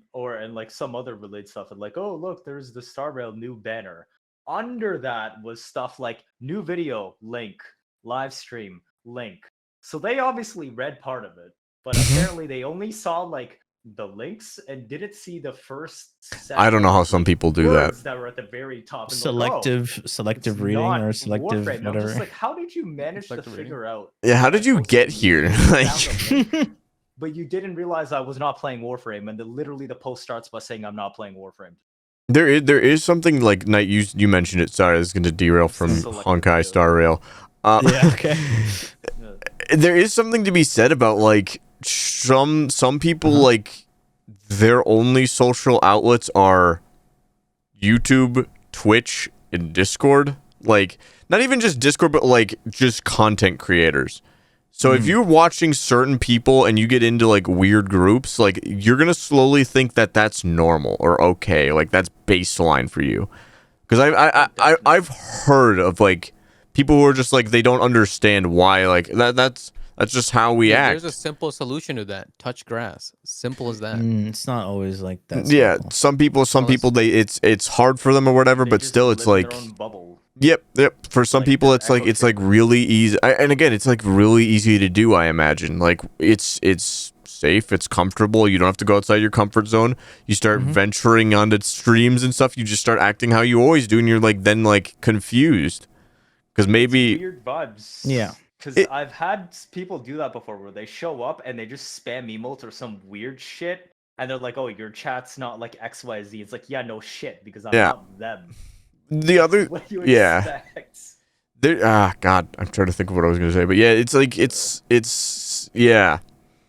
like some other related stuff, and like, oh look, there's the Star Rail new banner. Under that was stuff like new video link, live stream link. So they obviously read part of it, but apparently they only saw like the links and didn't see the first set. I don't know how some people do that. That were at the very top. And selective reading or selective Warframe. whatever. I'm just like, how did you manage to figure out? Yeah, how did you get here? But you didn't realize I was not playing Warframe, and literally the post starts by saying I'm not playing Warframe. There is something like Knight. You mentioned it. Sorry, this is going to derail from Honkai Star Rail. Okay. There is something to be said about like some people like their only social outlets are YouTube, Twitch, and Discord. Like not even just Discord, but like just content creators. So if you're watching certain people and you get into like weird groups, like you're gonna slowly think that that's normal or okay, like that's baseline for you. Because I've heard of like people who are just like they don't understand why like that's just how we act. There's a simple solution to that. Touch grass. Simple as that. It's not always like that. Yeah, some people it's hard for them or whatever, but still it's like Yep. For some people it's like really easy. And again, it's like really easy to do, I imagine. Like it's safe, it's comfortable, you don't have to go outside your comfort zone. You start venturing onto streams and stuff, you just start acting how you always do, and you're like then like confused. Because maybe it's weird vibes. Yeah. Because I've had people do that before where they show up and they just spam emotes or some weird shit. And they're like, oh, your chat's not like XYZ. It's like, yeah, no shit, because I'm not them. The other... What do you expect? God, I'm trying to think of what I was going to say. But yeah, it's like, it's yeah.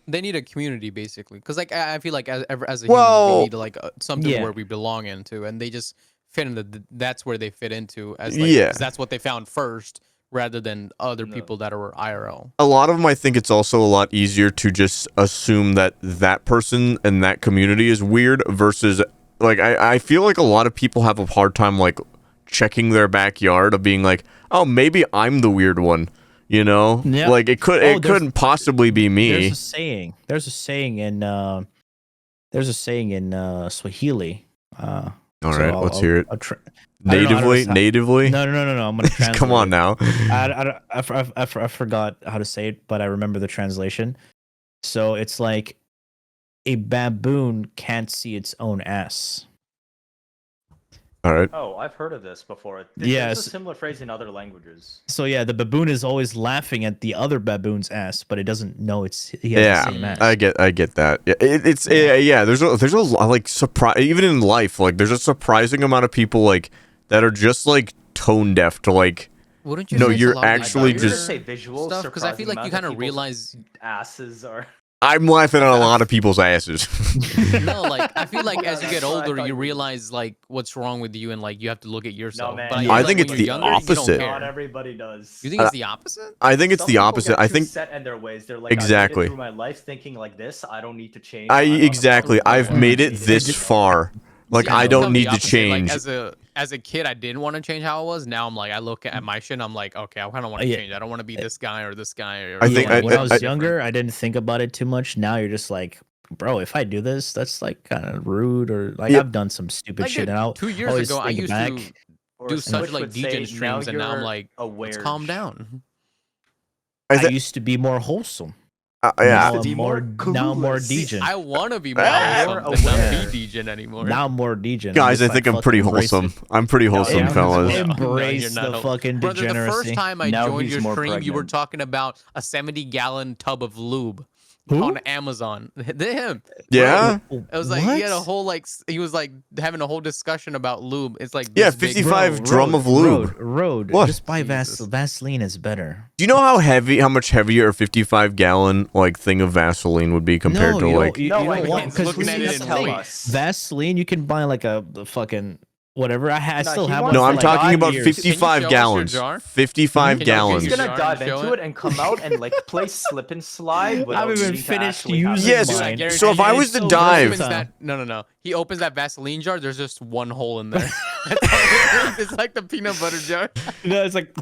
They need a community, basically. Because like, I feel like as a human, we need like something where we belong into. And they just fit into, that's where they fit into. As like, 'cause that's what they found first, rather than other people that are IRL. A lot of them, I think it's also a lot easier to just assume that that person and that community is weird versus, like, I feel like a lot of people have a hard time, like, checking their backyard of being like, oh, maybe I'm the weird one, you know? Yep. Like, it couldn't possibly be me. There's a saying in Swahili. All right, let's hear it. Natively? No. I'm gonna translate. Come on now. I forgot how to say it, but I remember the translation. So it's like a baboon can't see its own ass. All right. Oh, I've heard of this before. Yes. There's a similar phrase in other languages. So yeah, the baboon is always laughing at the other baboon's ass, but it doesn't know he has Yeah, the same ass. I get that. Yeah, it's yeah. There's a lot, like surprise, even in life, like there's a surprising amount of people like that are just like tone deaf to like. Wouldn't you? No, say it's you're a lot of, actually I thought you were just- gonna say visual stuff because I feel like you kind of realize. asses are. I'm laughing at a lot of people's asses. No, like I feel like Yeah, as you that's get what I older, thought you you- realize like what's wrong with you, and like you have to look at yourself. man, But I feel like think when it's you're the younger, you don't opposite. care. Not everybody does. You think it's the opposite? I think it's Some the people opposite. get I too think set in their ways. They're like, Exactly. I made it through my life thinking like this. I don't need to change. I I'm not a exactly. fucking I've robot. made it this far. Like See, I become don't the need to opposite. change. Like, as a kid, I didn't want to change how I was. Now I'm like, I look at my shit, and I'm like, okay, I kind of want to Yeah. change. I don't want to be this guy or this guy. Or I think Yeah, I- when I was I- younger, I didn't think about it too much. Now you're just like, bro, if I do this, that's like kind of rude, or like Yeah. I've done some stupid Like, shit. dude, And I'll 2 years always ago, I think used back. to Or do a such Switch like would say, degen streams, and now I'm you're like, let's aware. calm down. I I thi- used to be more wholesome. yeah. Now to I'm be more more now I'm more clueless. degen. I want to be more Ah, wholesome, more but not aware. be degen anymore. Now I'm more degen. Guys, I just, think like, I'm pretty fucking embrace wholesome. it. I'm pretty wholesome, yeah, fellas. I'm- Embrace you're not the whole- fucking Brother, the degeneracy. first time I Now joined he's your more stream, you were pregnant. talking about a 70-gallon tub of lube Who? on Amazon. Him. Yeah. It was like What? he had a whole like he was like having a whole discussion about lube. It's like Yeah, this big- 55 drum of lube. Road. What? Just buy Jesus. Vaseline is better. Do you know how much heavier a 55-gallon like thing of Vaseline would be compared to you like? don't, you, No, you I don't mean, want because looking at it in tell weight. us. Vaseline you can buy like the fucking whatever. I No, still he have wants one. No, for I'm like talking 5 about years. 55 Can you show us your gallons. jar? 55 Can you gallons. He's Jar gonna and dive show into it? it and come out and like play slip and slide. without haven't even needing to finished actually have using it. Yes. mine. Dude, I So if I guarantee was It's to so dive, opens versatile. that, no. He opens that Vaseline jar. There's just one hole in there. That's all it is. It's like the peanut butter jar. No, it's like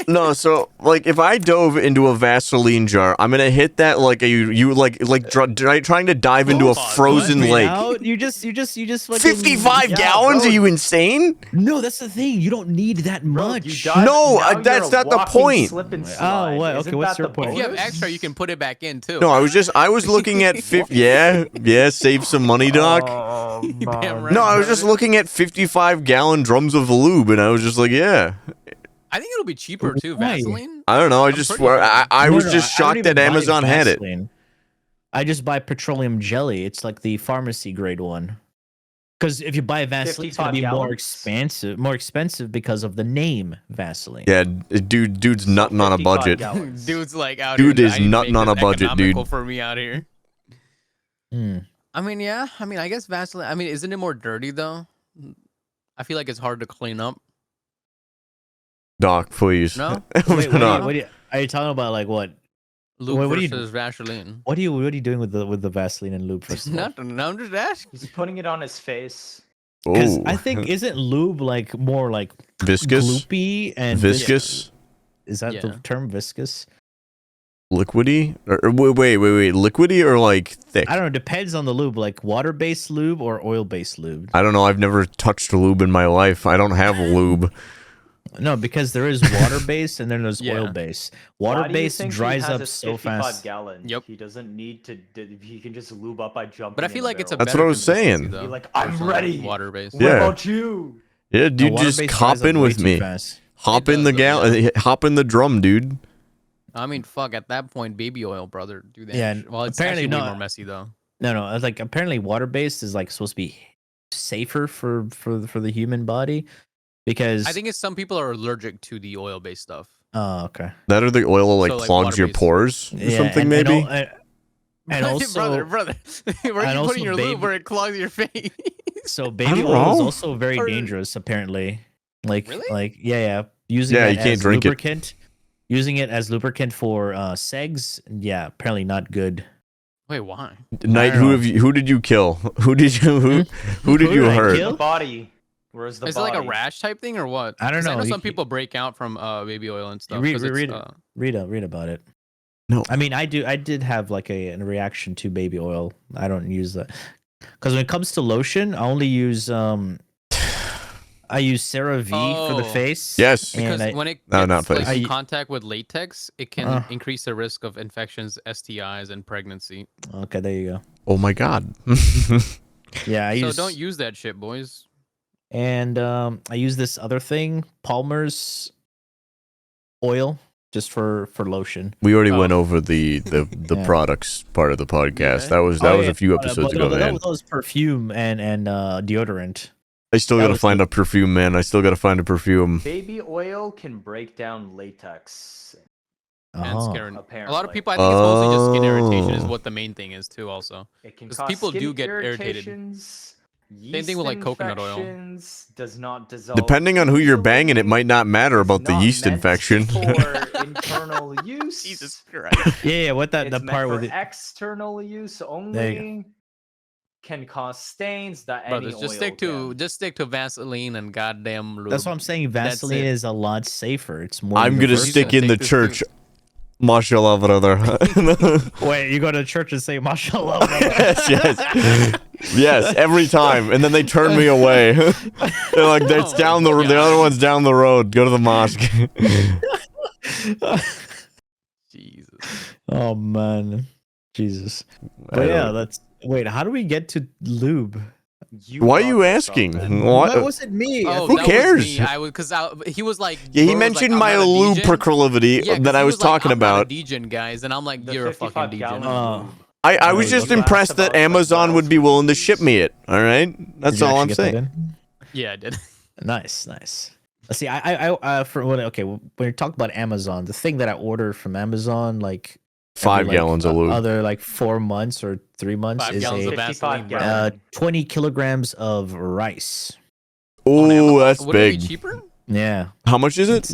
no, so like if I dove into a Vaseline jar, I'm gonna hit that like you like trying to dive into a Pause. frozen Spit lake. out. You just fucking 55 Yeah, gallons? bro. Are you insane? No, that's the thing. You don't need that Bro, much. you dive- No, now that's you're a not the walking point. Slip and Oh, slide. what? Okay, Isn't what's that your the point? If you have bonus? extra, you can put it back in too. No, I was looking at yeah, save some money, Doc. Oh, Damn right. No, I was just brother. looking at 55-gallon drums of lube, and I was just like, yeah. I think it'll be cheaper too. Why? Vaseline. I don't know. I I'm just pretty swear, sure. I No, was no, just I don't shocked that even buy Amazon had it. Vaseline. I just buy petroleum jelly. It's like the pharmacy grade one. Because if you buy Vaseline, it's gonna 55 be gallons? more expensive because of the name Vaseline. Yeah, dude's nutting on a 55 budget. gallons. Dude's like out Dude here. is I need to nutting make on a this budget, dude. economical for me out here. Hmm. I mean, yeah. I mean, I guess Vaseline. I mean, isn't it more dirty though? I feel like it's hard to clean up. Doc, please. No? Wait, No. are you talking about like what? Lube What do you- versus Vaseline. What are you doing with the Vaseline and lube? First of all? Nothing. No, I'm just asking. He's putting it on his face. Because Oh, I think isn't lube like more like viscous, gloopy and viscous, Is that Yeah. the term viscous? liquidy, or wait, liquidy or like thick? I don't know. Depends on the lube, like water-based lube or oil-based lube. I don't know. I've never touched lube in my life. I don't have lube. No, because there is water-based and then there's Yeah. oil-based. Why do you Water-based think he dries has up a so 55 fast. Gallon? Yep. He doesn't need to. He can just lube up by jumping. But I feel like it's a That's better what I was consistency, saying. though, You're like, I'm versus ready. Water based. What Yeah. about you? Yeah, No, dude, just water-based hop dries up in way with too me. fast. Hop It in does, the though, gal. Hop in the drum, dude. I mean, fuck. At that point, baby oil, brother, do that. Yeah, shit. Well, it's apparently actually way not. more messy though. No. It's like apparently water-based is like supposed to be safer for the human body because I think it's some people are allergic to the oil-based stuff. Oh, okay. That or the oil like So, like, clogs your water-based. pores or something, and, maybe. And also, brother, where are you also putting your baby- lube where it clogs your face? so baby don't oil is know. also very Or- dangerous. Apparently, like Really? yeah. Using Yeah, that you can't as drink it. lubricant. Using it as lubricant for segs, yeah, apparently not good. Wait, why? Knight, don't know. who did you kill? Who did you who did Who you did I hurt? kill? The body. Where's the Is it body? like a rash type thing or what? I don't 'Cause I know. know You some c- people break out from baby oil and stuff. Read- 'cause it's, read it. Read about it. No. I mean, I did have like a reaction to baby oil. I don't use that because when it comes to lotion, I only use I use CeraVe for the Oh. face. Yes. Because and when it No, gets not face. like, in I- contact with latex, it can Uh. increase the risk of infections, STIs, and pregnancy. Okay, there you go. Oh my god. Yeah, I So use. don't use that shit, boys. and I use this other thing, Palmer's oil, just for lotion. We already Oh. went over the Yeah. products part of the podcast. Yeah. That was a few episodes ago, man. That was perfume and deodorant. I still that gotta was find a perfume, man. I still gotta find a perfume. Baby oil can break down latex. And Oh. skin. A lot of Apparently. people, I think it's mostly just skin irritation is Oh. what the main thing is too. Also, It can 'Cause cause people skin do get irritated. irritations, Same thing with, like, coconut oil. infections, Does not dissolve. Depending on who you're banging, it easily, might not matter is about the not yeast meant infection. For internal use. Jesus Christ. Yeah, what that It's the meant part for with it. external use There you only. Can cause stains that Brothers, any just oil stick to Vaseline and goddamn lube. That's what I'm saying. That's Vaseline it. is a lot safer. It's more. I'm gonna universal. stick in the Take this church. Mashallah, brother. Wait, you go to church and say mashallah. yes. Yes, every time. And then they turn me away. They're like, that's Oh down my the other God. one's down the road. Go to the mosque. Jesus. Oh man, Jesus. I But yeah, don't- that's. Wait, how do we get to lube? Why are brought you this up, asking? man. What? That wasn't me. Oh, Who that cares? Was me. I was because he was like. Yeah, he Bro was like, mentioned "I'm my not a lube degen." proclivity Yeah, 'cause that he I was like, talking "I'm not about. a degen, guys," and I'm like, The "You're a fucking 55 degen." gallon lube. I Oh, was just okay. impressed that About, like, Amazon what would be else willing to we ship use. me it. All right? That's Did you all actually I'm get that saying. in? Yeah, I did. Nice. See, for when you're talking about Amazon, the thing that I order from Amazon, like 5 gallons of lube. other like 4 months or 3 months, 5 is gallons a of Vaseline, 55 bro. gallon. 20 kilograms of rice. On Amazon? Oh, that's Would it be big. cheaper? Yeah, How much is it?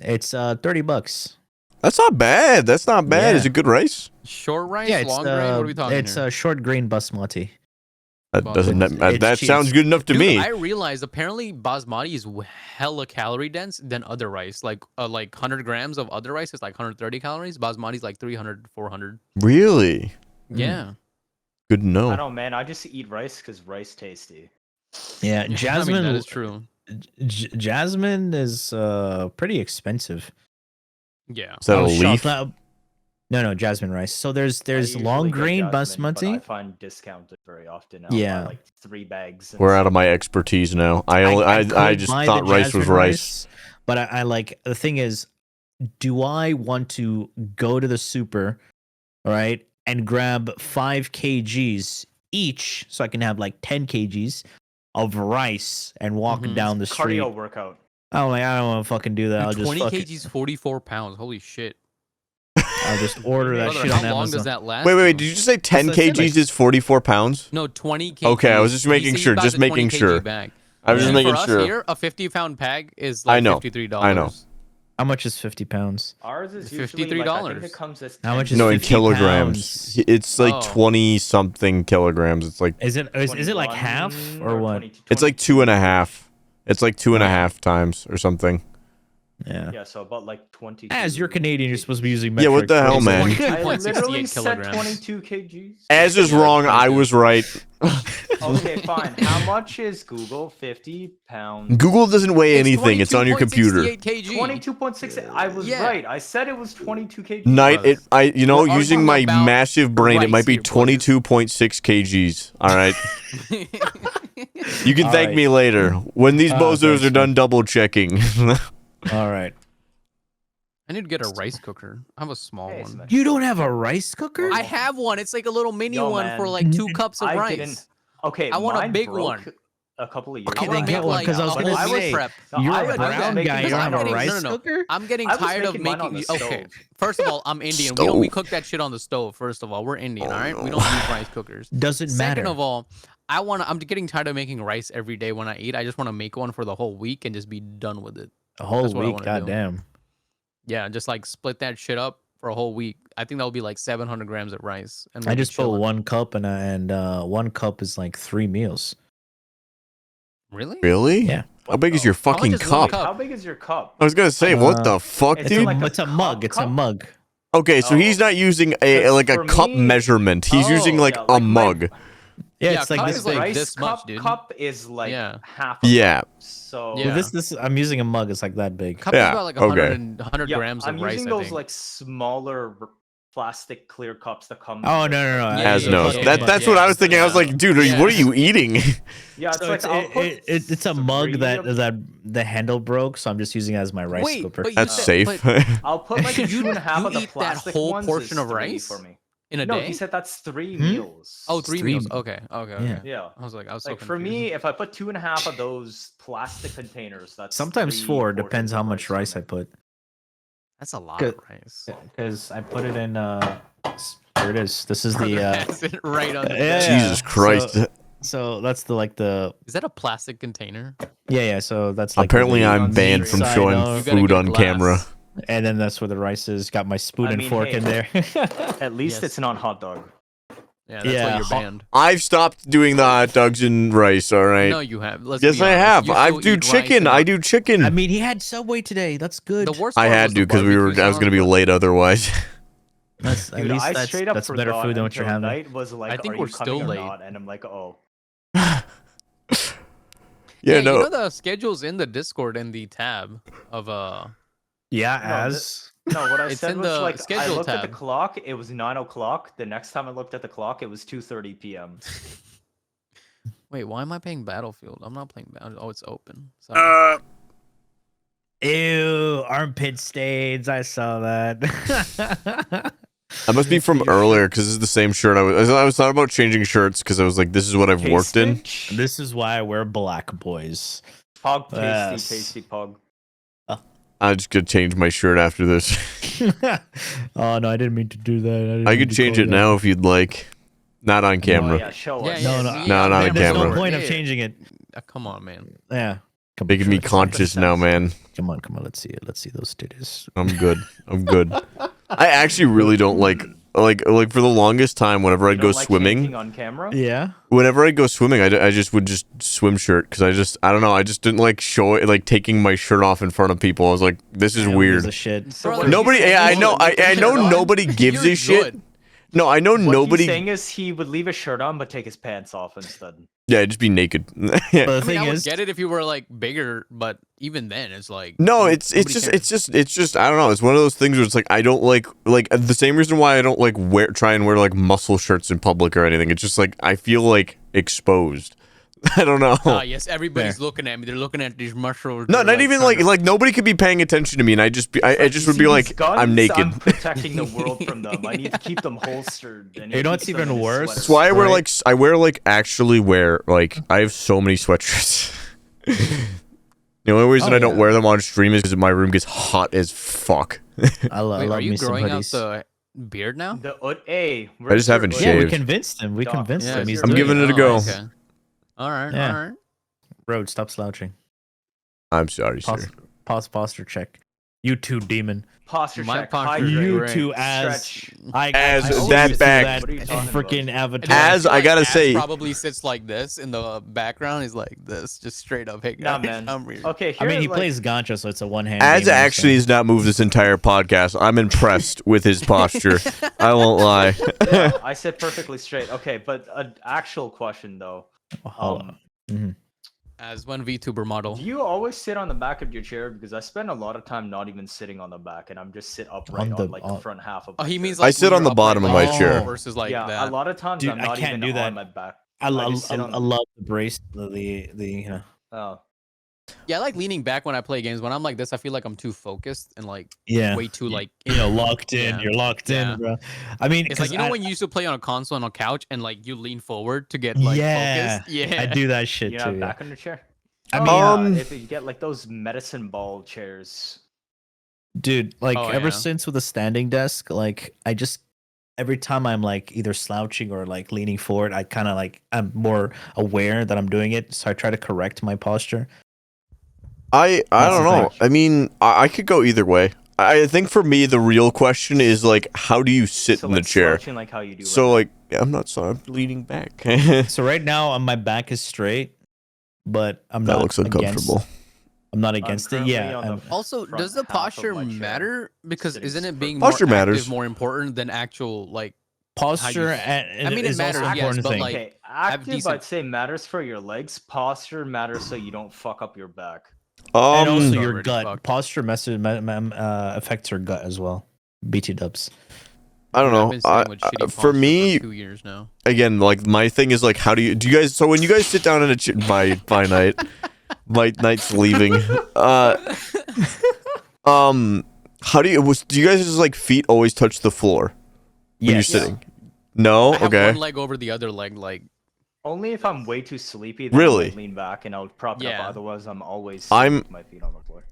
it's $30. That's not bad. That's not bad. Yeah. Is it good rice? Short rice, Yeah, it's long grain. What are we talking it's here? a short grain basmati. That Well, doesn't. it's That cheap. sounds good enough to Dude, me. I realized apparently basmati is hella calorie dense than other rice. Like 100 grams of other rice is like 130 calories. Basmati is like 300, 400. Really? Yeah. Good to I know. don't know, man. I just eat rice because rice tasty. Yeah, jasmine. I mean, that is true. Jasmine is pretty expensive. Yeah. Is that I a was shocked. leaf? No, jasmine rice. So there's I usually long get grain jasmine, but I basmati. find discounted very often. Yeah. Buy like 3 bags. and We're out of stuff. my expertise now. I could just buy thought the rice was jasmine rice. But I like the thing is, do I want to go to the super, right, and grab 5 kgs each, so I can have like 10 kgs of rice and walk Mhm. down the street? Cardio workout. I don't want to fucking do that. I'll Dude, just 20 fucking, kgs, 44 pounds. Holy shit. I'll just order that Brother, shit how on long Amazon. does that last? Wait. you? Did you just say 10 I said, like- kgs is 44 pounds? No, 20 kgs. Okay, I was just He making said he sure, buys just a 20 making kg sure. Bag. I was just And making for us sure. here, a 50-pound bag is I like know. $53. I know. How much is 50 pounds? Ours is usually $53. like, I think it comes as How much 10 is No, in 50 kilograms. pounds? It's like Oh. 20 something kilograms. It's like Is it like 21 half or what? 22, it's like 2.5. It's like 2.5 times or something. Yeah. Yeah, so about like 20. As you're Canadian, you're supposed to be using Yeah, what metric. the hell, It's man? 22.68 I literally said kilograms. 22 kgs. As is wrong, I was right. Okay, fine. How much is Google 50 pounds? Google doesn't weigh anything. It's on your computer. 22.68 kg. 22.6. I was Yeah. right. I said it was 22 kgs. Night, Brothers. using arguing my about massive brain, it might be rice here, boys. 22.6 kgs. All right. You can All thank right. me later when these bozos thanks, are done double checking. All right. I need to get a rice cooker. I have a small Hey, one. Smash. You don't have a rice cooker? I have one. It's like a little mini Yo, one for man. like 2 cups of I rice. didn't. Okay, I want a mine big broke one. A couple of years Okay, I ago. then wanna get make, one, like, 'cause I was a gonna whole meal say, prep. You're I a was brown making- guy. You because don't I'm have a getting- rice no, no, no. cooker? I'm getting I was tired of making mine on making. the Okay, stove. first of all, I'm Indian. We cook that shit on the stove. First of all, we're Indian. Oh, all right, we no. don't use rice cookers. Doesn't Second matter. of all, I'm getting tired of making rice every day when I eat. I just want to make one for the whole week and just be done with it. A whole That's what I week, wanna do. goddamn. Yeah, just like split that shit up for a whole week. I think that'll be like 700 grams of rice. And I we'll be just put chilling. 1 cup and 1 cup is like 3 meals. Really? Really? Yeah. How big is your How much fucking is one cup? cup? How big is your cup? I was gonna say, what Uh, the fuck, it's dude? like a It's a cup mug. It's a cup? mug. Okay, so he's Oh. not using a Because like a for cup me- measurement. He's using Oh, like yeah, a like my- mug. Yeah, Yeah, it's like cup this is big. like rice this cup, much, dude. cup is like Yeah. half. A Yeah. cup, so Yeah. This I'm using a mug. It's like that big. Cup Yeah, is about like okay. 100 yeah, grams I'm of rice. using I those think. like smaller plastic clear cups that come. Oh no. Yeah, As yeah, knows. yeah, That's what I was thinking. I was like, dude, Yeah. what are you eating? Yeah, it's So like it's a mug that the handle broke, so I'm just using it as my rice Wait, cooker. but you That's said- safe. I'll put like You- 2.5 you of the eat that plastic whole ones portion is of 3 rice for me. in a No, day? he said that's 3 Hmm? meals. Oh, three Three- meals. Okay. Yeah. Yeah. I was so Like for confused. me, if I put 2.5 of those plastic containers, that's Sometimes 3 4, depends portions how of much rice for I me. put. That's a lot Good. of rice. Because I put it in here it is. This is the Has it right on the yeah, bed. Jesus Christ. So that's the Is that a plastic container? yeah, so that's like Apparently, the I'm banned meat from side showing of- You gotta food get on glass. camera. and then that's where the rice is. Got my spoon I and mean, fork hey. in there. At least Yes. it's not hot dog. Yeah, that's why you're banned. I've stopped doing the hot dogs and rice. All right. No, you have. Let's Yes, be I honest. have. You I still do eat rice chicken. and- I do chicken. I mean, he had Subway today. That's good. The worst I part had was to the because barbecue I was gonna be sauce, late otherwise. That's, at Dude, least I that's straight up that's forgot better food than what you're until having. Night was like, I think are we're you coming still or late. not? And I'm like, oh. Yeah, You no. know the schedule's in the Discord in the tab of Yeah, No, as No, what I It's said in was the like I schedule looked at the tab. clock. It was 9 o'clock. The next time I looked at the clock, it was 2:30 p.m. Wait, why am I playing Battlefield? I'm not playing Battlefield. Oh, it's open. Sorry. ew, armpit stains. I saw that. I must be from earlier because this is the same shirt. I was thought about changing shirts because I was like, this is what I've worked in. This is why I wear black, boys. Pog, tasty, Yes. tasty pog. I just could change my shirt after this. Oh no, I didn't mean to do that. I could change it now if you'd like. Not on Oh, camera. yeah, show Yeah, us. yeah, No, yeah, no, not on There's no camera. point of Yeah. changing it. Come on, man. Yeah. Come on, Making me let's see. conscious now, man. Come on, let's see it. Let's see those titties. I'm good. I'm good. I actually really don't like for the longest time whenever You I'd go don't like swimming. changing on camera. Yeah. Whenever I'd go swimming, I just would just swim shirt because I don't know. I just didn't like show it, like taking my shirt off in front of people. I was like, this is Who gives weird. a shit. So Brother, what Nobody, he's saying yeah, I is- know, I know Shirt on? nobody gives You're a shit. good. No, I know What nobody. he's saying is he would leave his shirt on but take his pants off instead. Yeah, just be naked. But the I mean, thing I would is, get it if you were like bigger, but even then, it's like No, it's nobody just I don't know. It's one of those things where it's like I don't like the same reason why I don't like try and wear like muscle shirts in public or anything. It's just like I feel like exposed. I don't know. yes, everybody's looking at me. They're looking at these mushrooms. No, They're, not even trying like to- nobody could be paying attention to me, and I just would be like I'm naked. I'm protecting the world from them. I need to keep them holstered. And You know what's keep them even in his worse? sweater. That's why Right. I have so many sweatshirts. The only reason Oh, I don't yeah. wear them on stream is because my room gets hot as fuck. I Wait, love are you me some growing out hoodies. the beard now? Hey, I just haven't Yeah, we shaved. convinced him. We Doc, convinced yeah, him. He's I'm doing giving it a go. Okay. All right, Yeah. all right. Road, stop slouching. I'm sorry, Pause, sir. pause posture check. You too, demon. Posture My check. posture hydrate, is You great. too, as stretch. As always that do back. What are you talking freaking about? avatar. As feel I gotta Az say- probably sits like this in the background. Is like this, just straight up. Hey, Nah, guys, man. I'm here. Okay, I mean, he like, plays Gancha, so it's a one-hand. Az game, actually has not moved this entire podcast. I'm impressed with his posture. I won't lie. Yeah, I said perfectly straight. Okay, but an actual question though. Hold on. Mhm. As one VTuber model. Do you always sit on the back of your chair? Because I spend a lot of time not even sitting on the back, and I'm just sit upright On on, the- like on- the front half of. Oh, my he chair. means I like sit when on you're the bottom upright of my like chair. this versus like yeah, that. a lot of times Dude, I'm I not can't even do that. on my back. I I love, just sit on I the- love the brace, the you know. Oh, Yeah, I like leaning back when I play games. When I'm like this, I feel like I'm too focused and like Yeah. way too like Locked in. Yeah. You're locked Yeah. in, bro. I mean, It's like 'cause you know I, when you used to play on a console on a couch and like you lean forward to get like Yeah, focused. Yeah, I do that shit you're too. not Yeah. back on your chair. I Oh, mean, yeah, if you get like those medicine ball chairs. dude, like Oh, ever yeah. since with a standing desk, like I just every time I'm like either slouching or like leaning forward, I kind of like I'm more aware that I'm doing it, so I try to correct my posture. I That's don't the know. thing. I mean, I could go either way. I think for me, the real question is like, how do you sit So in the like chair? slouching like how you do. So right like, I'm not sorry, I'm leaning back. So right now, my back is straight, but I'm That not. looks uncomfortable. I'm not I'm against it. currently Yeah. on the I'm- Also, front does the half of posture my chair, matter? Because sitting isn't it being Posture more matters. active more important than actual like? posture. I And mean, it is also matters, an yes, important but, thing. like, Okay, active decent- I'd say matters for your legs. Posture matters so you don't fuck up your back. And also It's your already gut. fucked. Posture affects your gut as well. BT dubs. I don't I've know. been sitting with shitty For posture me, for 2 years now. again, like my thing is like, how do you guys? So when you guys sit down in a by night, night's leaving. How do you guys just like feet always touch the floor when you're Yes. sitting? No, I have okay. one leg over the other leg, like Only if I'm way too sleepy. Then Really? I might lean back and I'll prop it Yeah. up. Otherwise, I'm always I'm- with my feet on the floor.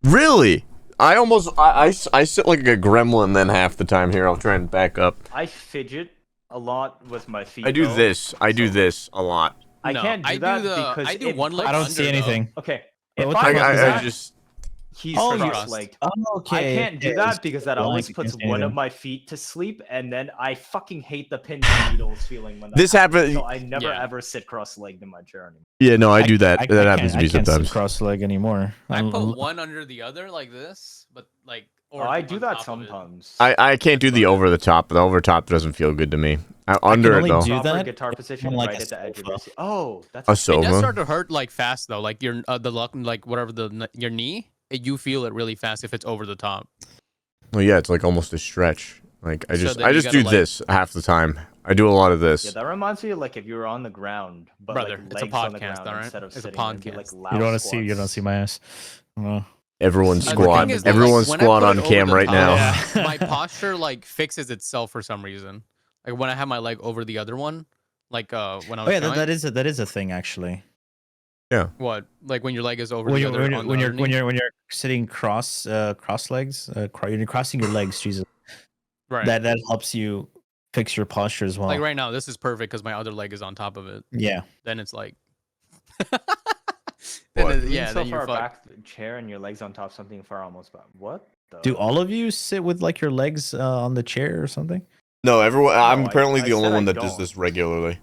Really? I almost I sit like a gremlin then half the time here. I'll try and back up. I fidget a lot with my feet. I do though, this. I do so this a lot. I No, can't do I do that the- because I do it one leg I don't under, see though. anything. Okay. Wait, If what the I fuck do is I that, just he's Oh, you- cross-legged. Oh, okay. I can't do okay, that because that always blind, puts can't see one of anything. my feet to sleep, and then I fucking hate the pins and needles feeling when that This happens. So I never Yeah. ever sit cross-legged in my chair anymore. Yeah, no, I do that. I That happens to me I can't sometimes. sit cross-leg anymore. I put one under the other like this, but like. Or Oh, I on do that top of it. sometimes. I can't do the over the top. The over top doesn't feel good to me. Under it only though. do Proper that guitar if position I'm like right a at the edge of your sofa. seat. Oh, that's A It does sofa. start to hurt like fast though, like your like whatever your knee. You feel it really fast if it's over the top. Well, yeah, it's like almost a stretch. Like I So just then you do gotta, like- this half the time. I do a lot of this. Yeah, that reminds me of like if you were on the ground, but Brother, like it's a legs on the podcast, ground alright? instead of It's a sitting. It'd be, like, podcast. loud You don't want to see. You don't squats. see my ass. Oh. Everyone The squat. thing is that, Everyone like, when I squat put on it over cam the right top, now. Yeah. my posture like fixes itself for some reason. Like when I have my leg over the other one, like when I was Oh yeah, trying, that is a thing actually. what like when your leg is over When the you're other on the other knee? when you're sitting cross legs, you're crossing your legs. Jesus, right. that helps you fix your posture as well. Like right now, this is perfect because my other leg is on top of it. Yeah. Then it's like, What? then Lean yeah, so then you're far fucked. back chair and your legs on top something far almost back. What? The... Do all of you sit with like your legs on the chair or something? No, everyone. I'm No, apparently I the only said one I that does don't. this regularly.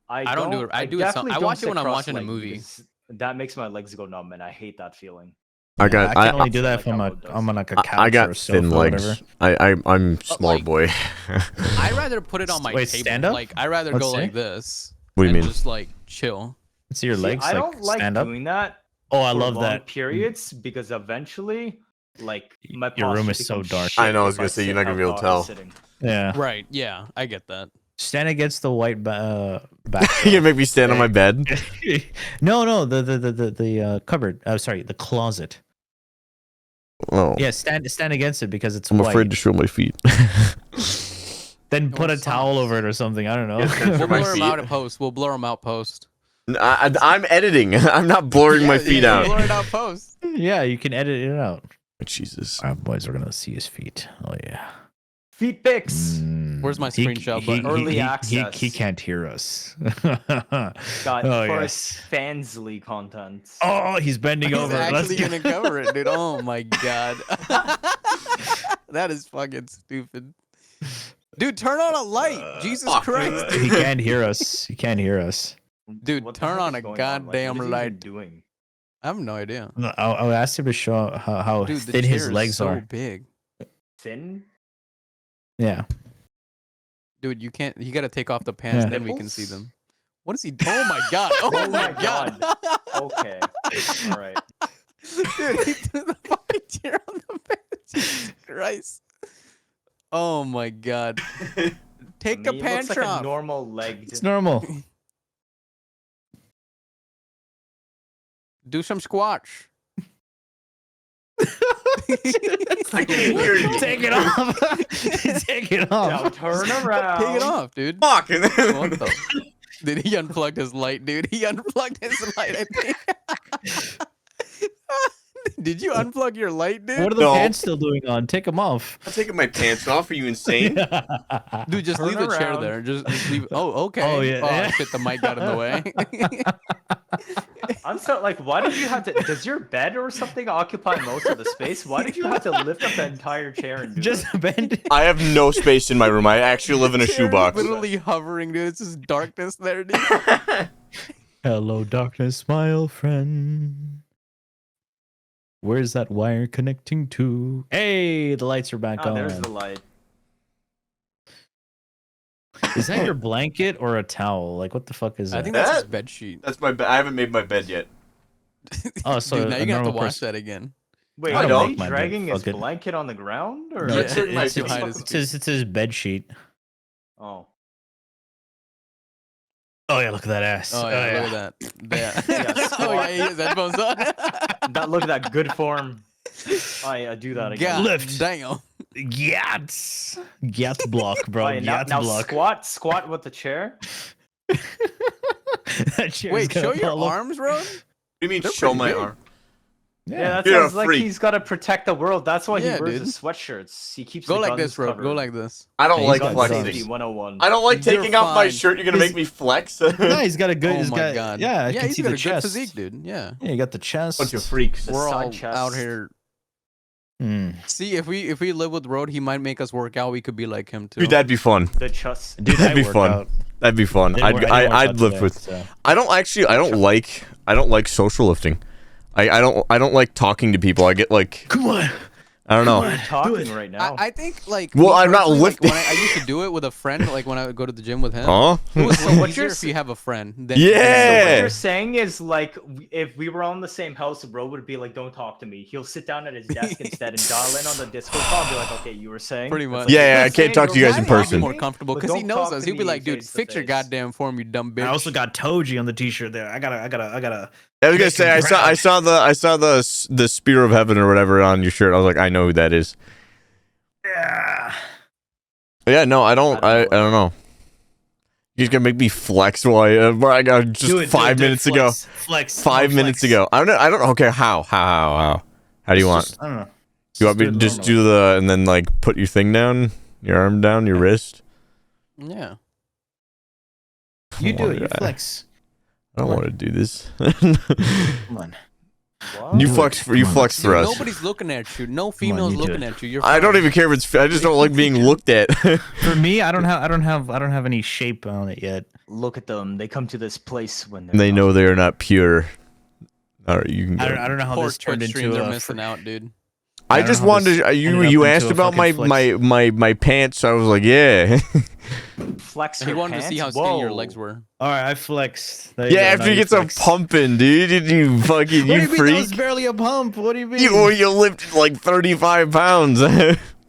I don't do it. I do it some- definitely I don't watch it sit when I'm watching a cross-legged movie. because That makes my legs go numb, and I hate that feeling. I got. I can only I, do that if like I'm Elmo does. on like a couch I or got a sofa thin or legs. whatever. I'm small like- boy. I rather put it on my Wait, table. stand up? Like I rather Let's go see. like this. What do you and mean? Just like chill. See your See, legs. I like, don't like stand up. doing that. Oh, I for love long that. periods because eventually, like my Your room posture is so becomes dark. shit I know, I was if gonna say, you're sit not gonna be how able to dog tell. is sitting. Yeah. Right. Yeah, I get that. Stand against the white backdrop. You make me stand on my bed. no, the cupboard. Sorry, the closet. Oh, Yeah, stand against it because it's I'm white. afraid to show my feet. Then put Or a towel socks. over it or something. I don't know. Yes, that's We'll my blur them feet. out at post. We'll blur them out post. I'm editing. I'm not blurring my feet out. Blur it out post. Yeah, you can edit it out. Jesus. Our boys are gonna see his feet. Oh yeah. Feet pics. Mm. Where's my He- screenshot he- button? Early he access. can't hear us. Got Oh, first yes. Fansly content. Oh, he's bending He's over. actually Let's gonna cover it, dude. Oh my god. That is fucking stupid. Dude, turn on a light. Jesus Christ. He can't hear us. He can't hear us. Dude, What the turn heck on is a going goddamn what is he even light. doing? I have no idea. No, I'll ask him to show how Dude, the thin chair his is legs so are. big. Thin? Yeah. Dude, you gotta take off the pants, Yeah. then we can see Nipples? them. What is he? Oh my god. Oh, Oh my my god. Okay. All right. Dude, he threw the fucking chair on the bed. Jesus Christ. Oh my god. Take To the me, it pants looks like off. a normal legged. It's normal. Do some squash. I can't hear you. Take it off. Take it Now off. turn around. Take it off, dude. Fuck. What the? Did he unplugged his light, dude? He unplugged his light, I think. Did you unplug your light, dude? What are the No. pants still doing on? Take them off. I'm taking my pants off. Are you insane? Dude, just Turn leave the chair around. there. Just leave. Oh, okay. Oh, yeah. Oh, shit, the mic got in the way. I'm so like, why did you have to? Does your bed or something occupy most of the space? Why did you have to lift up the entire chair and do Just that? bend. I have no space in my room. I actually live in a Chair is shoebox. Literally hovering, dude. It's just darkness there, dude. Hello, darkness, my old friend. Where's that wire connecting to? Hey, the lights are back Oh, on. there's the light. Is that your blanket or a towel? Like, what the fuck is that? I think that's his bed sheet. That's my bed. I haven't made my bed yet. Oh, so Dude, now a you're gonna have to normal watch person- that again. Wait, I are don't they like my bed. dragging his Fuck it. blanket on the ground? Or No, Yeah, it's, it might it's, be it's, hide it's his bed sheet. Oh. Oh yeah, look at that ass. Oh yeah, look at that. Yeah. Yeah, Oh yeah, he has headphones on. Look at that good form. Oh yeah, do that again. God Lift. damn. Yats. Yats block, bro. Oh, yeah, Yats now block. squat with the chair. That chair is Wait, gonna show your fall off. arms, Road. What do you mean They're show pretty my big. arm? Yeah, that You're a sounds like freak. he's got to protect the world. That's why Yeah, he wears dude. his sweatshirts. He keeps Go the like guns this, Road. covered. Go like this. I don't Hey, like gun flexing. safety. 101. I don't like You're taking off my fine. shirt. You're gonna make me flex. No, he's got a good. Oh he's my got, god. Yeah, I yeah, can he's see got the a good chest. physique, dude. Yeah. Yeah, you got the chest. Bunch of freaks. The We're side all chest. out here. Mm. See, if we live with Road, he might make us work out. We could be like him too. Dude, that'd be fun. The chest. Dude, That'd I be work fun. out. That'd be fun. I didn't I'd work live out with. today, so. I don't like social lifting. I don't like talking to people. I get like, Come on. I don't know. We're talking right now. I think like. Well, me I'm not personally, lifting. Like, when I used to do it with a friend, like when I would go to the gym with him. Huh? It was So way what easier you're if you have a friend. Than Yeah. So what you're saying is like, if we were on the same house, bro would be like, "Don't talk to me." He'll sit down at his desk instead and dial in on the Discord call. And be like, "Okay, you were saying." Pretty It's much. like, Yeah, "You're I can't saying talk to you you're guys in That'd be person. more comfortable But because he don't knows talk us. to He'll be me like, "Dude, face to fix your face." goddamn form, you dumb bitch." I also got Toji on the T-shirt there. I gotta. I was gonna Make say him I saw the spear of heaven or whatever on your shirt. I was like, I know who that is. Yeah. Yeah, no, I don't I I don't know. don't know. You're gonna make me flex while I got just Do it, 5 minutes ago. Flex. 5 minutes ago. I don't know. Okay, how do you want? I don't know. You want me to just do the and then like put your thing down, your arm down, your wrist? Yeah. You do it. You I flex. don't want to do this. Come on. What? You Do flex it. for you Come on. flex for Dude, us. nobody's looking at you. No females you do looking it. at you. You're I don't fine. even care if it's. I just don't like being looked at. For me, I don't have any shape on it yet. Look at them. They come to this place when They know they are not pure. All right, you can go. I don't know how Poor this turned Twitch into streams are a. missing out, dude. I don't just know how wanted this to, ended up you into asked a about fucking flex. my pants. I was like, yeah. flex. He her wanted to see how pants? skinny your Whoa. legs were. All right, I flexed. There you Yeah, go, after now you get some flex. pumping, dude. You fucking What do you you mean? That freak. was barely a pump. What do you mean? You lifted like 35 pounds.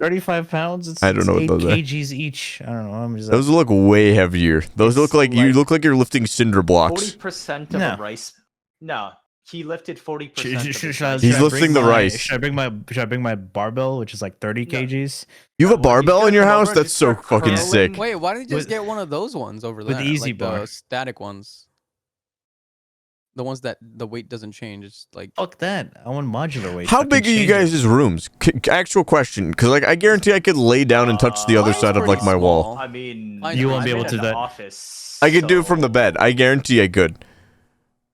35 pounds. It's, I don't know what it's those are. 8 kgs each. I don't know. I'm just. Those look way heavier. Those look It's like you like look like you're lifting cinder blocks. 40% of No. a rice. No, he lifted 40%. Should of I- his should rice. He's I bring lifting the my- rice. Should I bring my barbell, which is like 30 No. kgs? You have a Well, he's barbell gonna in your come house? over and That's just so start fucking curling. sick. Wait, why don't you just With- get one of those ones over with there? the Easy like Bar. the static ones. The ones that the weight doesn't change. It's like Fuck that. I want modular weight. How big are you guys' rooms? Actual question, because like I guarantee I could lay down and touch the other mine's side of like pretty my wall. small. I mean, Mine's You won't be I'm able in to an do that. Office, I could do it from the so bed. I guarantee I could.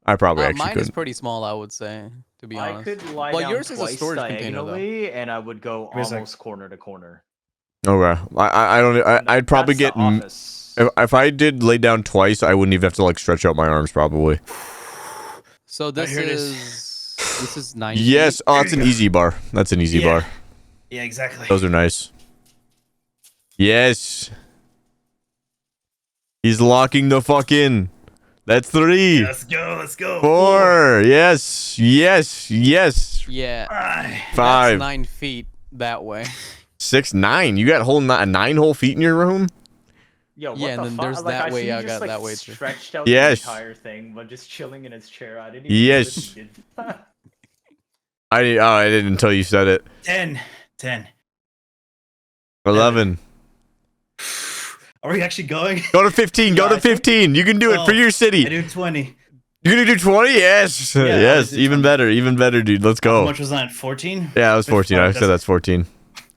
I probably actually mine could. is pretty small, I would say, to be I honest. could lie Well, down yours is a twice storage container, though. diagonally, and I would go Wait a sec. almost corner to corner. Okay, I don't. I'd probably That's get. the office. If I did lay down twice, I wouldn't even have to like stretch out my arms probably. So this here it is 90. Yes. Oh, that's an easy bar. That's an easy Yeah. bar. Yeah, exactly. Those are nice. Yes. He's locking the fuck in. That's 3. Let's go. Let's go. 4. Yes. Yes. Yes. Yeah. Aye. 5. That's 9 feet that way. 6. 9. You got 9 whole feet in your room? Yo, what Yeah, the and then fuck? there's Like, that I way, see I you got just, like, that way too. stretched out Yes. the entire thing, but just chilling in his chair. I didn't even Yes. notice he did. I didn't until you said it. 10. 11. Are we actually going? Go to 15. Go Yeah, to I think- 15. You can do it for Oh, your I city. do 20. You're gonna do 20? Yes. Yeah, Yes. I do Even 20. better. Even better, dude. Let's How go. much was that? 14? Yeah, that was 14. I That's- said that's 14.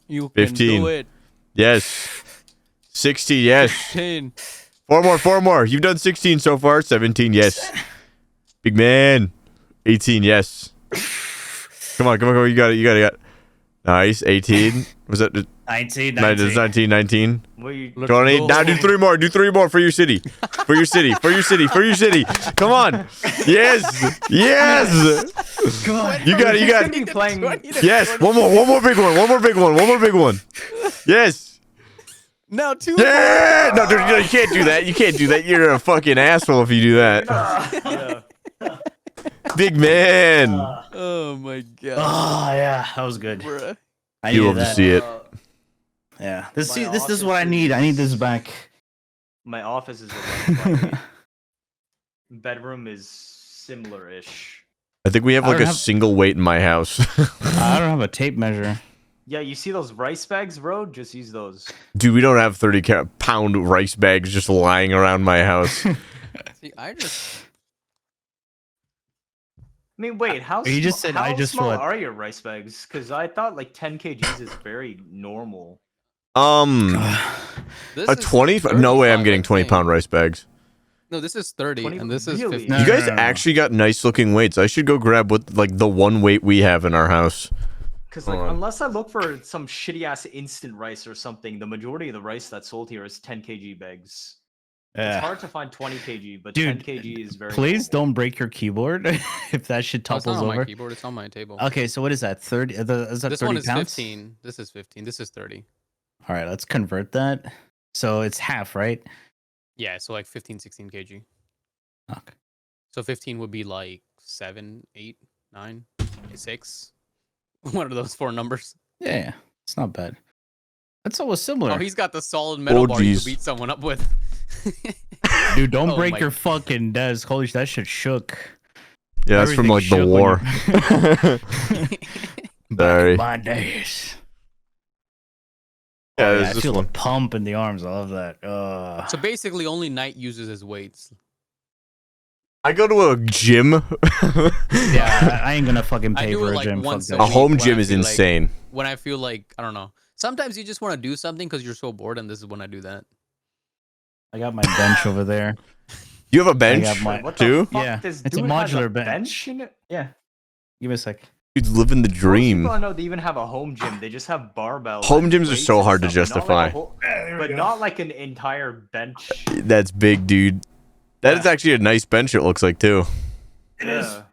You can 15. do it. Yes. 60. Yes. 10. 4 more. You've done 16 so far. 17. Yes. Big man. 18. Yes. Come on. You got it. Nice. 18. Was that 19. 19? 19. We, Let's 20. go. Now do 3 more. Do 3 more for your city. For your city. Come on. Yes. Yes. Come on. You got it. He's gonna be playing. Yes. One more big one. Yes. No, 2 Yeah. No, dude, you can't do that. You're a fucking asshole if you do that. Yeah. Big man. Oh my god. Oh yeah, that was good. Bruh. I You needed love to that. see it. Yeah, this My see, this is office what I need. I need this is- back. My office is 11 by 8. Bedroom is similar-ish. I think we have I like don't a have- single weight in my house. I don't have a tape measure. Yeah, you see those rice bags, bro? Just use those. Dude, we don't have 30-pound rice bags just lying around my house. See, I just I mean, wait, how, You just said how I just small what? are your rice bags? Because I thought like 10 kgs is very normal. this A is 20? No way I'm 35, getting I 20 think. pound rice bags. No, this is 30, 20 and this is really? 50. No, You guys no. actually got nice looking weights. I should go grab what like the one weight we have in our house. Because like, Hold on. unless I look for some shitty ass instant rice or something, the majority of the rice that's sold here is 10 kg bags. It's Yeah. hard to find 20 kg, but Dude, 10 kg is very. Please normal. don't break your keyboard if that shit No, it's not topples on my over. keyboard. It's on my table. Okay, so what is that? 30? Is that This 30 one is pounds? 15. This is 15. This is 30. All right, let's convert that. So it's half, right? Yeah, so like 15, 16 kg. Okay. So 15 would be like 7, 8, 9, 6. One of those four numbers. Yeah, it's not bad. That's almost similar. Oh, he's got the solid metal Oh, bar you jeez. could beat someone up with. Dude, don't Oh break my- your fucking desk. Holy shit, that shit shook. Yeah, that's from like Everything the shook when war. you- Sorry. My days. Yeah, Oh, there's I this feel one. the pump in the arms. I love that. So basically, only Knight uses his weights. I go to a gym. Yeah, I ain't gonna fucking I pay do for it a like gym. Fuck once that A a shit. home when gym I is feel like- insane. When I feel like, I don't know. Sometimes you just want to do something because you're so bored, and this is when I do that. I got my bench over there. You have a bench got my- What the too? fuck? Yeah, This it's a dude has modular bench. bench in it? Yeah. Give me a sec. Dude's living the Most dream. people I know they even have a home gym. They just have barbells. Home and gyms are weights so and hard to stuff, not like justify. a whole- but not like an entire bench. That's big, dude. That is actually a nice bench. It looks like too. Yeah.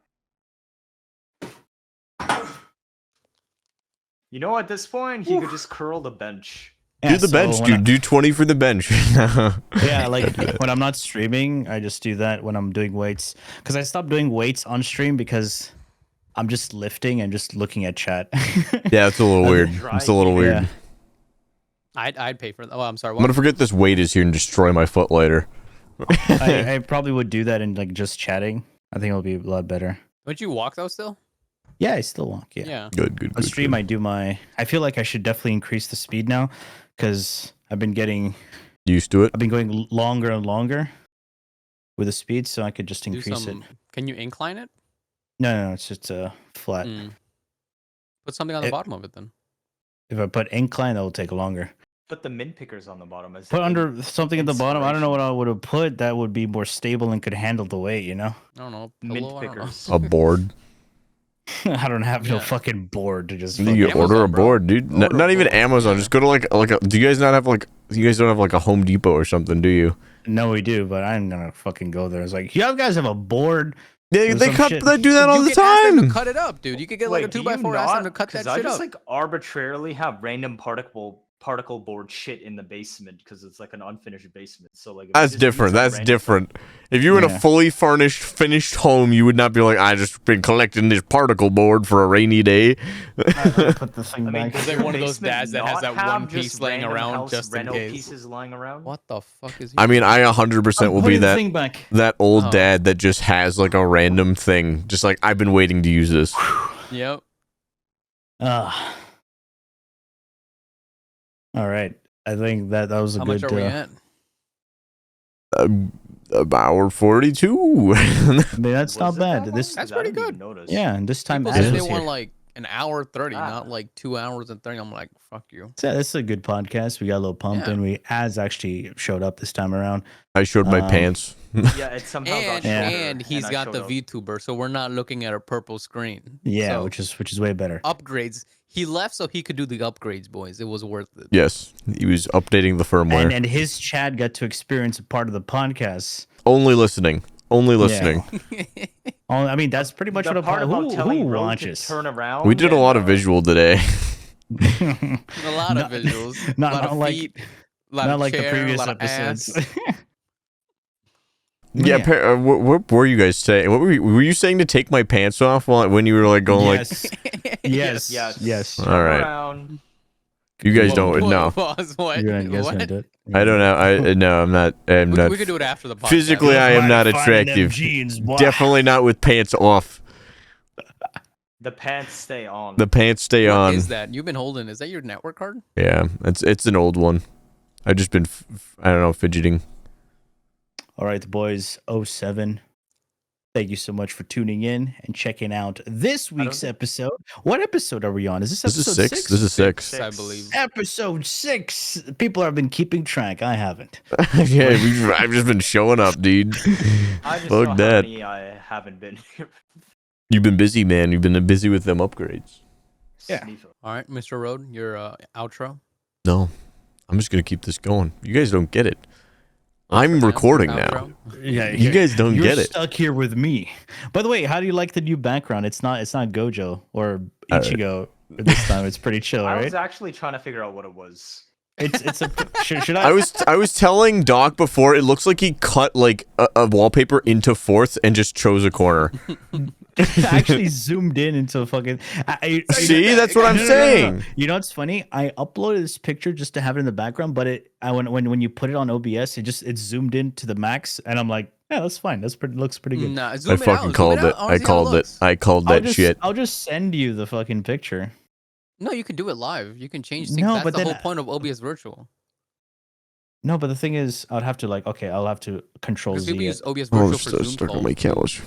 You know, at this point, he could just curl the bench. Yeah, Do the so bench, when dude. Do 20 for the bench. Yeah, like when I'm not streaming, I just do that when I'm doing weights. Because I stopped doing weights on stream because I'm just lifting and just looking at chat. Yeah, it's a little weird. It's a little weird. Yeah. I'd pay for that. Oh, I'm sorry. I'm gonna forget this weight is here and destroy my foot later. I probably would do that in like just chatting. I think it'll be a lot better. Don't you walk though still? Yeah, I still walk. Yeah. Yeah. Good. On stream, I do my. I feel like I should definitely increase the speed now because I've been Used to it. going longer and longer with the speed, so I could just Do increase it. some. Can you incline it? No, it's just flat. Mm. Put something on the It- bottom of it then. If I put incline, that will take longer. Put the min pickers on the bottom. As Put in- under something at the bottom. I don't know what I would have put that would be more stable and could handle the weight. You know, I don't know. Mint Pillow? I don't know. pickers. A board. I don't have no Yeah. fucking board to just. You fucking- order a Amazon, bro. board, dude. Order a Not even board. Amazon. Just go to like a. Do you guys not have like? You guys don't have like a Home Depot or something, do you? No, we do, but I'm gonna fucking go there. It's like, you guys have a board. They Some cut. shit. They do that all you the can ask them time. to cut it up, dude. You could get like a Wait, do 2x4. you Ask them not? to cut that 'Cause I shit just up. like arbitrarily have random particle board shit in the basement because it's like an unfinished basement. So like if I That's just use, different. like, That's random- different. If you were in Yeah. a fully furnished, finished home, you would not be like, I just been collecting this particle board for a rainy day. I put the thing I mean, back. does like your one of those basement dads that has not that have one piece just laying random around house just in rental case. pieces lying around? What the fuck is? I mean, I 100% will be Putting the that thing back. old Oh. dad that just has like a random thing. Just like, I've been waiting to use this. Yep. All right. I think that was a How good. much are we at? Hour 42. I mean, that's Was not it bad. that This, long? That's 'Cause I pretty didn't even good. notice. yeah, and this time People Az said they was want here. like an hour 30, Ah. not like 2 hours and 30. I'm like, fuck you. Yeah, this is a good podcast. We got a little pump, Yeah. and we Az actually showed up this time around. I showed my Um, pants. Yeah, it somehow got And Yeah. shorter, and he's I got showed the up. VTuber, so we're not looking at a purple screen. Yeah, So, which is way better. upgrades. He left so he could do the upgrades, boys. It was worth it. Yes, he was updating the firmware. And his Chad got to experience a part of the podcast. Only listening. Only listening. Oh, I mean, that's pretty much The what a part pod. about Who telling Road to watches? turn around. We did a and, lot of visual today. A lot Not- of visuals. not a lot of like- feet. A lot Not of like chair, the previous a lot of episodes. ass. Yeah, what were you guys saying? What were you saying to take my pants off when you were like going Yes. Yes. All right. Around. you guys Whoa, don't whoa, know. pause, what? You guys What? gonna do it? I don't know. No, I'm not. We could do it after the podcast. Physically, I am not attractive. Definitely not with pants off. The pants stay on. The pants stay What on. is that? You've been holding. Is that your network card? Yeah, it's an old one. I've just been I don't know, fidgeting. All right, boys. 07. Thank you so much for tuning in and checking out this week's episode. What episode are we on? Is this episode 6? This is 6. I believe. Episode 6. People have been keeping track. I haven't. Yeah, I've just been showing up, dude. I just Fuck know that. how many I haven't been here. You've been busy, man. You've been busy with them upgrades. Yeah. All right, Mr. Road, your outro. No, I'm just gonna keep this going. You guys don't get it. I'm recording now. Outro. Yeah, You guys don't You're get it. stuck here with me. By the way, how do you like the new background? It's not Gojo or Ichigo this time. It's pretty chill, I right? was actually trying to figure out what it was. It's a should I I was telling Doc before. It looks like he cut like a wallpaper into fourths and just chose a corner. I actually zoomed in into fucking. See, that's what I'm saying. You know what's funny? I uploaded this picture just to have it in the background, but when you put it on OBS, it zoomed in to the max, and I'm like, yeah, that's fine. Looks pretty good. Nah, zoom I it out, fucking zoom called it. out. I called it. I called that shit. I'll just send you the fucking picture. No, you can do it live. You can change things. No, That's but the then whole point of OBS Virtual. No, but the thing is, I'll have to I'll have to control Because people Z. use OBS Oh, Virtual for Zoom stuck on calls, my couch.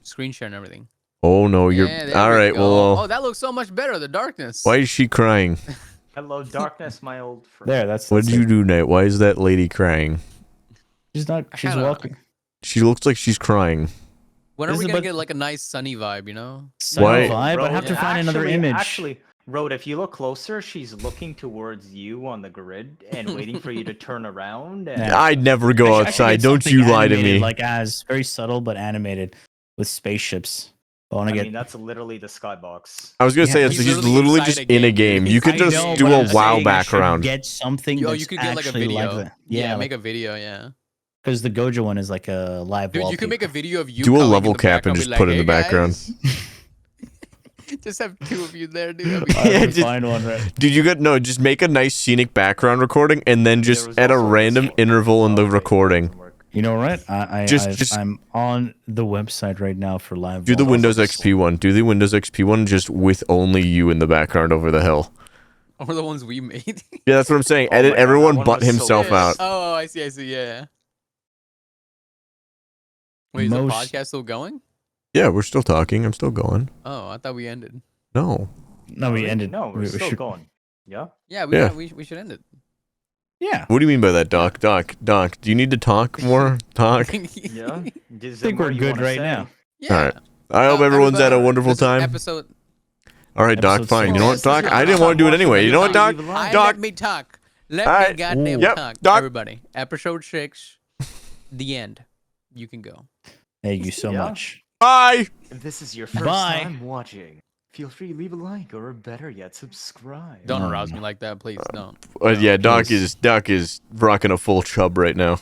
screen share and everything. Oh no, you're Yeah, there all we right. go. Well, Oh, that looks so much better. The darkness. why is she crying? Hello, darkness, my old friend. There, that's What did you do, Nate? Why is that lady crying? She's not. She's kinda- walking. She looks like she's crying. When are This we is gonna about- get like a nice sunny vibe? You know. Why- Vibe. I have to find another image. Actually, Road, if you look closer, she's looking towards you on the grid and waiting for you to turn around. And Yeah. I'd never go I should outside. get Don't you something lie to animated, me. Like as very subtle but animated with spaceships. I want I to get. mean, that's literally the skybox. I was gonna Yeah, say it's he's he's literally literally inside just a in a game. game. You could I just know, do but a I'm WoW saying I should background. Get something. Yo, that's you could get like a actually video. that. Yeah, like, make a video. Yeah. because the Gojo one is like a live. Dude, you wallpaper. can make a video of you. Do a coming level in the cap and background, just be put like, it in the "Hey, background." guys." Just have two of you there, dude. That'd be I'll have Yeah, to just- find one right. Dude, you got no. Just make a nice scenic background recording, and then There just was at a also this random one. interval in the Okay, recording. doesn't work. You know what? Just- I'm on the website right now for live. Do the wall. Windows XP one. Do the Windows XP one just with only you in the background over the hill. Or the ones we made. Yeah, that's what I'm saying. Oh Edit my God, everyone that one but was so himself good. out. Oh, I see. Yeah. Wait, is the Most- podcast still going? Yeah, we're still talking. I'm still going. Oh, I thought we ended. No. No, we ended. No, we're we still should- going. Yeah. Yeah, Yeah. we should end it. Yeah. What do you mean by that, Doc? Doc, do you need to talk more? Talk. Yeah. I think we're good right now. Yeah. All right. I hope everyone's had a wonderful this is time. Episode. All right, Doc. Episode Fine. You six. know what, Doc? I didn't want to do it anyway. You know what, Doc? Doc. Let me talk. Let All me right. goddamn Yep. talk. Doc. Everybody. Episode 6. The end. You can go. Thank you so Yeah. much. Bye. If this is your first Bye. time watching, feel free to leave a like or better yet, subscribe. Don't No, arouse no. me like that, please. Don't. Yeah, Doc please. is rocking a full chub right now.